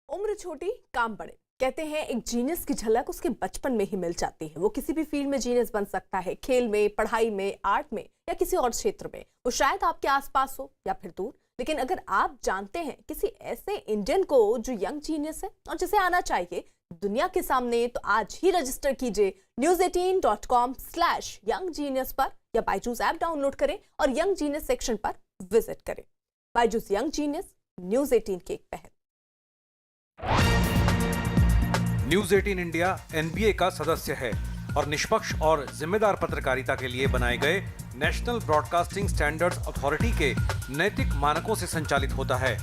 उम्र छोटी काम बड़े, कहते हैं एक जीनियस की झलक उसके बचपन में ही मिल जाती है। वो किसी भी फील्ड में जीनियस बन सकता है, खेल में, पढ़ाई में, आर्ट में या किसी और क्षेत्र में। वो शायद आपके आसपास हो या फिर दूर। लेकिन अगर आप जानते हैं किसी ऐसे इंडियन को जो यंग जीनियस है और जिसे आना चाहिए दुनिया के सामने, तो आज ही रजिस्टर कीजिए news18.com/younggenius पर या बायजूस ऐप डाउनलोड करें और यंग जीनियस सेक्शन पर विजिट करें। बायजूस यंग जीनियस न्यूज 18 के एक पहल। न्यूज 18 इंडिया NBA का सदस्य है और निष्पक्ष और जिम्मेदार पत्रकारिता के लिए बनाए गए नेशनल ब्रॉडकास्टिंग स्टैंडर्ड्स अथॉरिटी के नैतिक मानकों से संचालित होता है।